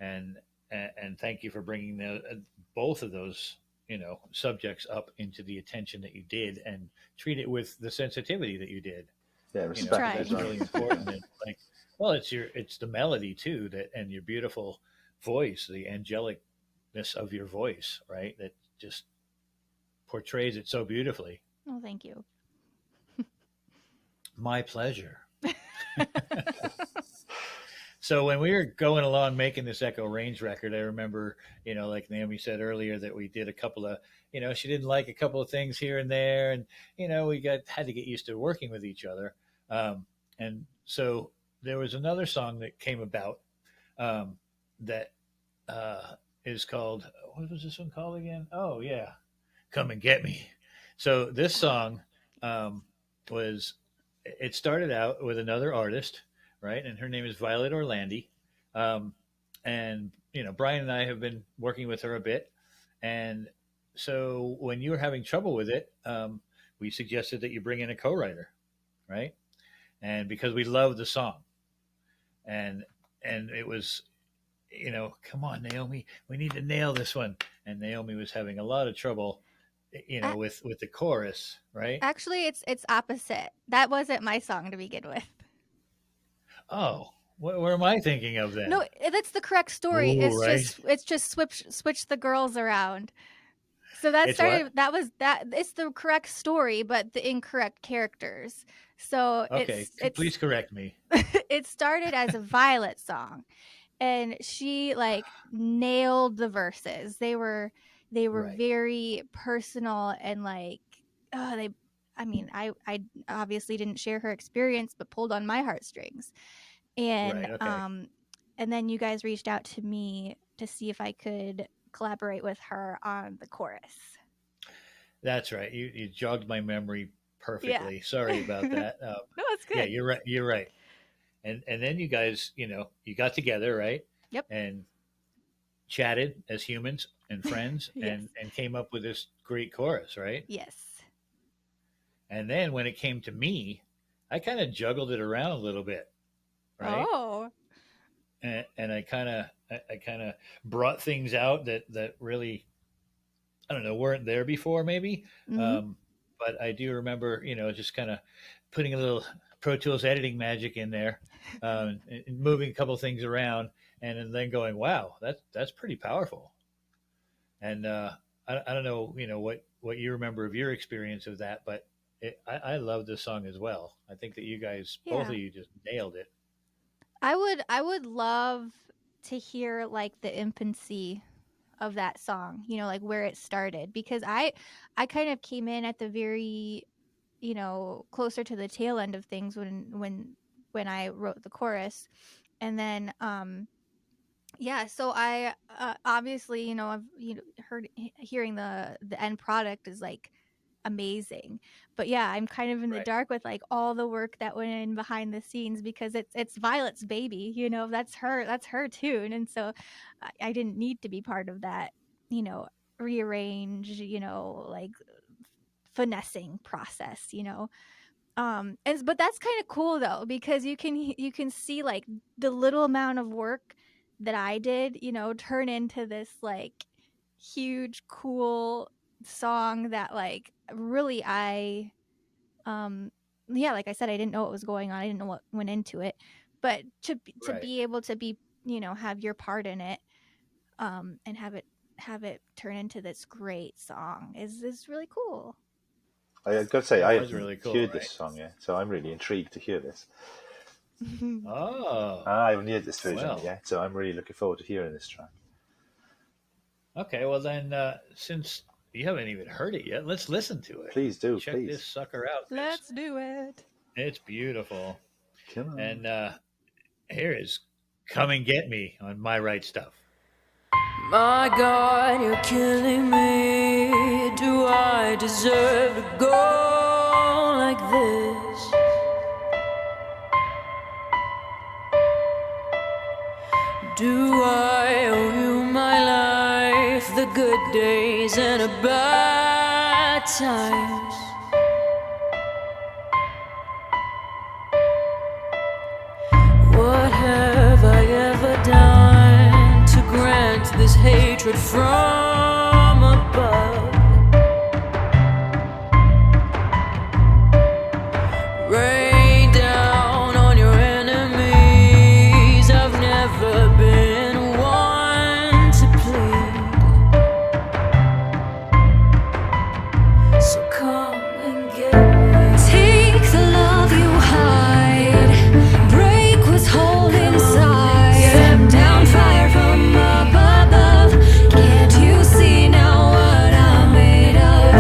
[SPEAKER 2] And and thank you for bringing both of those subjects up into the attention that you did, and treat it with the sensitivity that you did.
[SPEAKER 3] Yeah,
[SPEAKER 2] Because
[SPEAKER 3] respect
[SPEAKER 4] Trying.
[SPEAKER 3] as
[SPEAKER 2] that's
[SPEAKER 3] well.
[SPEAKER 2] really important. And like, well, it's the melody too, that and your beautiful voice, the angelicness of your voice, right? That just portrays it so beautifully.
[SPEAKER 4] Oh, thank you.
[SPEAKER 2] My pleasure. So when we were going along making this Echo Range record, I remember, like Naomi said earlier, that we did a couple of, she didn't like a couple of things here and there, and we had to get used to working with each other. And so there was another song that came about, that is called, what was this one called again? Oh yeah, Come and Get Me. So this song, um, was it started out with another artist, right? And her name is Violet Orlandi. Um, and Brian and I have been working with her a bit, and so when you were having trouble with it, we suggested that you bring in a co-writer, right? And because we love the song, and it was, come on, Naomi, we need to nail this one. And Naomi was having a lot of trouble,
[SPEAKER 4] A-
[SPEAKER 2] with the chorus, right?
[SPEAKER 4] Actually, it's opposite. That wasn't my song to begin with.
[SPEAKER 2] Oh, what am I thinking of then?
[SPEAKER 4] No, that's the correct story.
[SPEAKER 2] Ooh,
[SPEAKER 4] It's
[SPEAKER 2] right.
[SPEAKER 4] just switch the girls around. So that
[SPEAKER 2] It's what?
[SPEAKER 4] started that was that it's the correct story, but the incorrect characters. So
[SPEAKER 2] Okay, please correct me.
[SPEAKER 4] it started as a Violet song, and she like nailed the verses. They were
[SPEAKER 2] Right,
[SPEAKER 4] very personal, and like, oh, they I mean, I obviously didn't share her experience, but pulled on my heartstrings. And
[SPEAKER 2] right. Okay,
[SPEAKER 4] then you guys reached out to me to see if I could collaborate with her on the chorus.
[SPEAKER 2] that's right. You jogged my memory
[SPEAKER 4] Yeah.
[SPEAKER 2] perfectly. Sorry about that.
[SPEAKER 4] No, it's
[SPEAKER 2] Yeah,
[SPEAKER 4] good.
[SPEAKER 2] you're right. You're right. And then you guys, you got together, right?
[SPEAKER 4] Yep.
[SPEAKER 2] And chatted as humans and friends,
[SPEAKER 4] Yes.
[SPEAKER 2] and came up with this great chorus, right?
[SPEAKER 4] Yes.
[SPEAKER 2] And then when it came to me, I kind of juggled it around a little bit, right?
[SPEAKER 4] Oh.
[SPEAKER 2] And I kind of brought things out that really, I don't know, weren't there before, maybe.
[SPEAKER 4] Hmm.
[SPEAKER 2] Um, but I do remember, just kind of putting a little Pro Tools editing magic in there, and moving a couple things around, and then going, wow, that's pretty powerful. And I don't know, what you remember of your experience of that, but I love this song as well. I think that you guys, both
[SPEAKER 4] Yeah.
[SPEAKER 2] of you, just nailed it.
[SPEAKER 4] I would love to hear like the infancy of that song, like where it started, because I kind of came in at the very, closer to the tail end of things when I wrote the chorus. And then yeah, so I obviously, I've heard hearing the end product is like amazing. But yeah, I'm kind of in the
[SPEAKER 2] Right.
[SPEAKER 4] dark with like all the work that went in behind the scenes, because it's Violet's baby, that's her tune. And so I didn't need to be part of that, rearrange, like finessing process. But that's kind of cool though, because you can see like the little amount of work that I did, turn into this like huge cool song that like really um yeah, like I said, I didn't know what was going on. I didn't know what went into it. But to
[SPEAKER 2] Right.
[SPEAKER 4] be able to be, have your part in it, and have it turn into this great song is really cool.
[SPEAKER 3] I've got to say, I
[SPEAKER 2] That was
[SPEAKER 3] haven't
[SPEAKER 2] really cool,
[SPEAKER 3] heard
[SPEAKER 2] right?
[SPEAKER 3] this song yet, so I'm really intrigued to hear this.
[SPEAKER 2] Oh,
[SPEAKER 3] I haven't heard this version
[SPEAKER 2] well.
[SPEAKER 3] yet, so I'm really looking forward to hearing this track.
[SPEAKER 2] Okay, well then, since you haven't even heard it yet, let's listen to it.
[SPEAKER 3] Please do,
[SPEAKER 2] Check
[SPEAKER 3] please.
[SPEAKER 2] this sucker out.
[SPEAKER 4] Let's do it.
[SPEAKER 2] It's beautiful.
[SPEAKER 3] Come on.
[SPEAKER 2] And here is "Come and Get Me" on My Right Stuff.
[SPEAKER 5] My God, you're killing me. Do I deserve to go like this? Do I owe you my life, the good days and the bad times? What have I ever done to grant this hatred from above? Rain down on your enemies. I've never been one to plead. So come and get me. Take the love you hide. Break what's holding inside. Step down fire from up above. Can't you see now what I'm made of?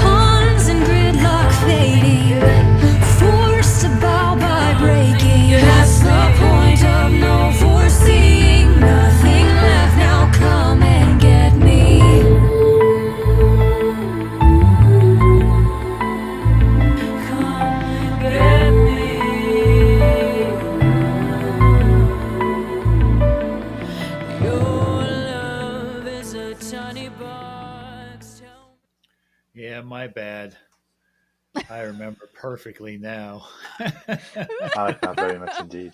[SPEAKER 5] Pawns and gridlock fading. Forced to bow by breaking. That's the point of no foreseeing. Nothing left now. Come and get me. Come and get me. Your love is a tiny box.
[SPEAKER 2] Yeah, my bad. I remember perfectly now.
[SPEAKER 3] I like that very much indeed.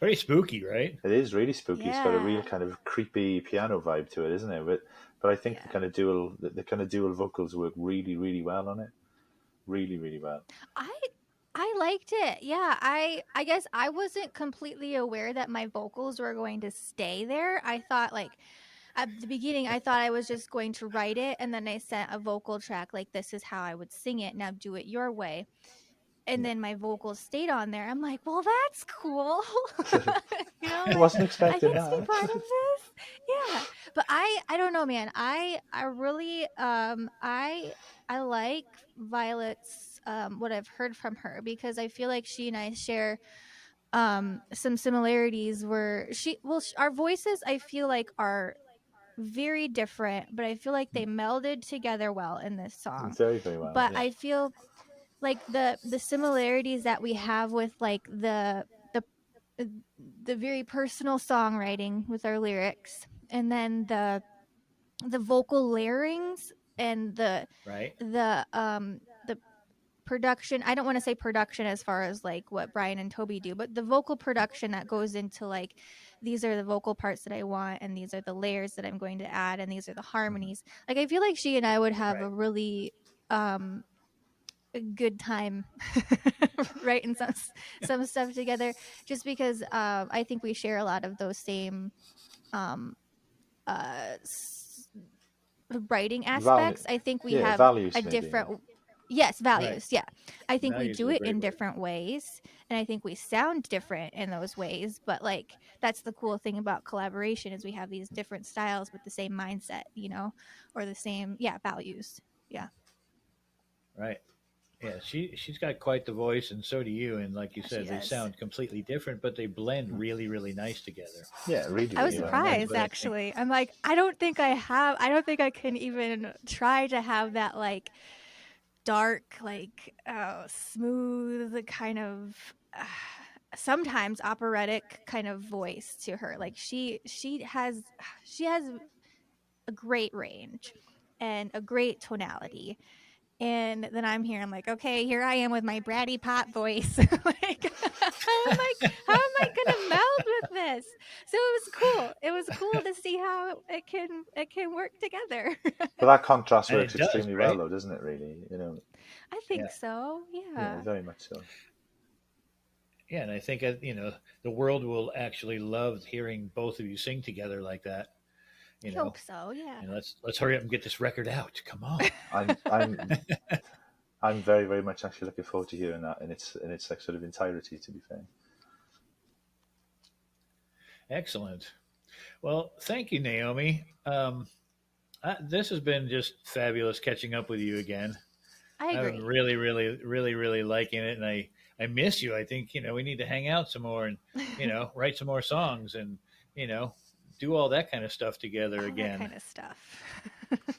[SPEAKER 2] Very spooky, right?
[SPEAKER 3] It is really spooky. It's got a real
[SPEAKER 4] Yeah.
[SPEAKER 3] kind of creepy piano vibe to it, isn't it? But I think
[SPEAKER 4] Yeah.
[SPEAKER 3] the kind of dual vocals work really, really well on it. Really, really well.
[SPEAKER 4] I liked it. Yeah, I guess I wasn't completely aware that my vocals were going to stay there. I thought like at the beginning I thought I was just going to write it and then I sent a vocal track like this is how I would sing it. Now do it your way. And
[SPEAKER 3] Yeah.
[SPEAKER 4] then my vocals stayed on there. I'm like, well, that's cool.
[SPEAKER 3] I
[SPEAKER 4] Like
[SPEAKER 3] wasn't
[SPEAKER 4] I
[SPEAKER 3] expecting
[SPEAKER 4] get to be
[SPEAKER 3] that.
[SPEAKER 4] part of this. Yeah. But I don't know, man. I really I like Violet's what I've heard from her because I feel like she and I share some similarities where our voices I feel like are very different, but I feel like they melded together well in this song.
[SPEAKER 3] Very, very well.
[SPEAKER 4] But
[SPEAKER 3] Yeah.
[SPEAKER 4] I feel like the similarities that we have with like the very personal songwriting with our lyrics and then the vocal layerings and
[SPEAKER 2] Right?
[SPEAKER 4] the production. I don't want to say production as far as like what Brian and Toby do, but the vocal production that goes into like these are the vocal parts that I want and these are the layers that I'm going to add and these are the harmonies. Like I feel like she and I would have
[SPEAKER 2] Right.
[SPEAKER 4] a really a good time writing some stuff together just because I think we share a lot of those same um uh s- writing aspects. I think we have
[SPEAKER 3] Values
[SPEAKER 4] a
[SPEAKER 3] maybe.
[SPEAKER 4] different yes,
[SPEAKER 2] Right.
[SPEAKER 4] values. Yeah. I think we
[SPEAKER 2] Values
[SPEAKER 4] do
[SPEAKER 2] is a
[SPEAKER 4] it
[SPEAKER 2] great
[SPEAKER 4] in
[SPEAKER 2] word.
[SPEAKER 4] different ways and I think we sound different in those ways, but like that's the cool thing about collaboration is we have these different styles with the same mindset, or the same values. Yeah.
[SPEAKER 2] Right. Yeah, she's got quite the voice, and so do you. And like you
[SPEAKER 4] Yeah, she
[SPEAKER 2] said, they
[SPEAKER 4] does.
[SPEAKER 2] sound completely different, but they blend really, really nice together.
[SPEAKER 3] Yeah, really,
[SPEAKER 4] I was
[SPEAKER 3] really well.
[SPEAKER 2] And that's
[SPEAKER 4] surprised
[SPEAKER 2] what I think.
[SPEAKER 4] actually. I'm like, I don't think I can even try to have that like dark, like smooth kind of sometimes operatic kind of voice to her. Like she has a great range and a great tonality And then I'm here. I'm like, okay, here I am with my bratty pop voice. Like, how am I gonna meld with this? So it was cool. It was cool to see how it can work together.
[SPEAKER 3] But that contrast
[SPEAKER 2] And
[SPEAKER 3] works
[SPEAKER 2] it does,
[SPEAKER 3] extremely
[SPEAKER 2] right?
[SPEAKER 3] well, though, doesn't it? Really,
[SPEAKER 4] I think
[SPEAKER 2] Yeah.
[SPEAKER 4] so.
[SPEAKER 3] yeah, very much so.
[SPEAKER 2] Yeah, and I think the world will actually love hearing both of you sing together like that.
[SPEAKER 4] I hope so. Yeah.
[SPEAKER 2] And let's hurry up and get this record out. Come on.
[SPEAKER 3] I'm very, very much actually looking forward to hearing that in its like sort of entirety. To be fair.
[SPEAKER 2] Excellent. Well, thank you, Naomi. This has been just fabulous catching up with you again.
[SPEAKER 4] I agree.
[SPEAKER 2] I'm really, really, really, really liking it, and I miss you. I think we need to hang out some more and write some more songs and do all that kind of stuff together again.
[SPEAKER 4] That kind of stuff.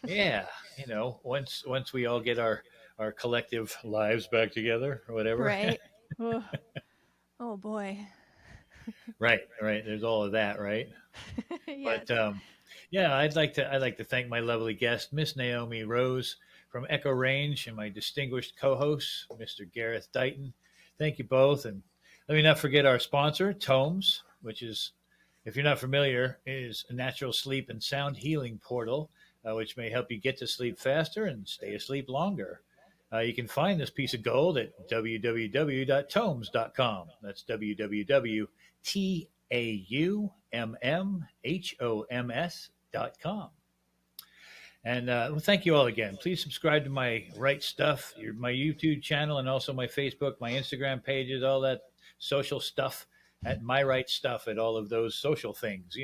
[SPEAKER 2] Yeah, once we all get our collective lives back together or whatever.
[SPEAKER 4] Right. Oh boy.
[SPEAKER 2] Right. There's all of that, right?
[SPEAKER 4] Yes.
[SPEAKER 2] But yeah, I'd like to thank my lovely guest, Miss Naomi Rose from Echo Range, and my distinguished co-host, Mr. Gareth Dyton. Thank you both, and let me not forget our sponsor, Tomes, which is, if you're not familiar, is a natural sleep and sound healing portal, which may help you get to sleep faster and stay asleep longer. You can find this piece of gold at www.tomes.com. That's www.toumhoms.com. And well, thank you all again. Please subscribe to my Wright Stuff, my YouTube channel, and also my Facebook, my Instagram pages, all that social stuff at my Wright Stuff, at all of those social things,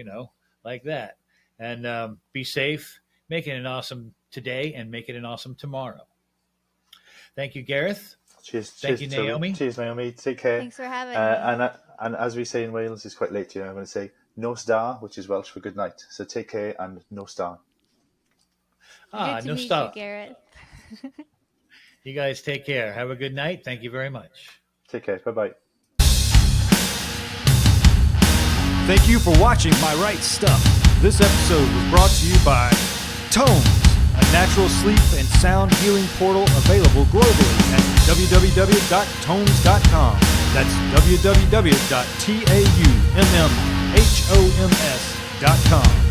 [SPEAKER 2] like that. And be safe, make it an awesome today, and make it an awesome tomorrow. Thank you, Gareth.
[SPEAKER 3] Cheers.
[SPEAKER 2] Thank you, Naomi.
[SPEAKER 3] Cheers, Naomi. Take care.
[SPEAKER 4] Thanks for having me.
[SPEAKER 3] And as we say in Wales, it's quite late here. I'm going to say nos da, which is Welsh for good night. So take care and nos da.
[SPEAKER 4] Good to
[SPEAKER 2] no
[SPEAKER 4] meet
[SPEAKER 2] stop.
[SPEAKER 4] you, Gareth.
[SPEAKER 2] You guys take care. Have a good night. Thank you very much.
[SPEAKER 3] Take care. Bye-bye.
[SPEAKER 1] Thank you for watching My Right Stuff. This episode was brought to you by Tones, a natural sleep and sound healing portal available globally at www.tomes.com. That's www.toumhoms.com.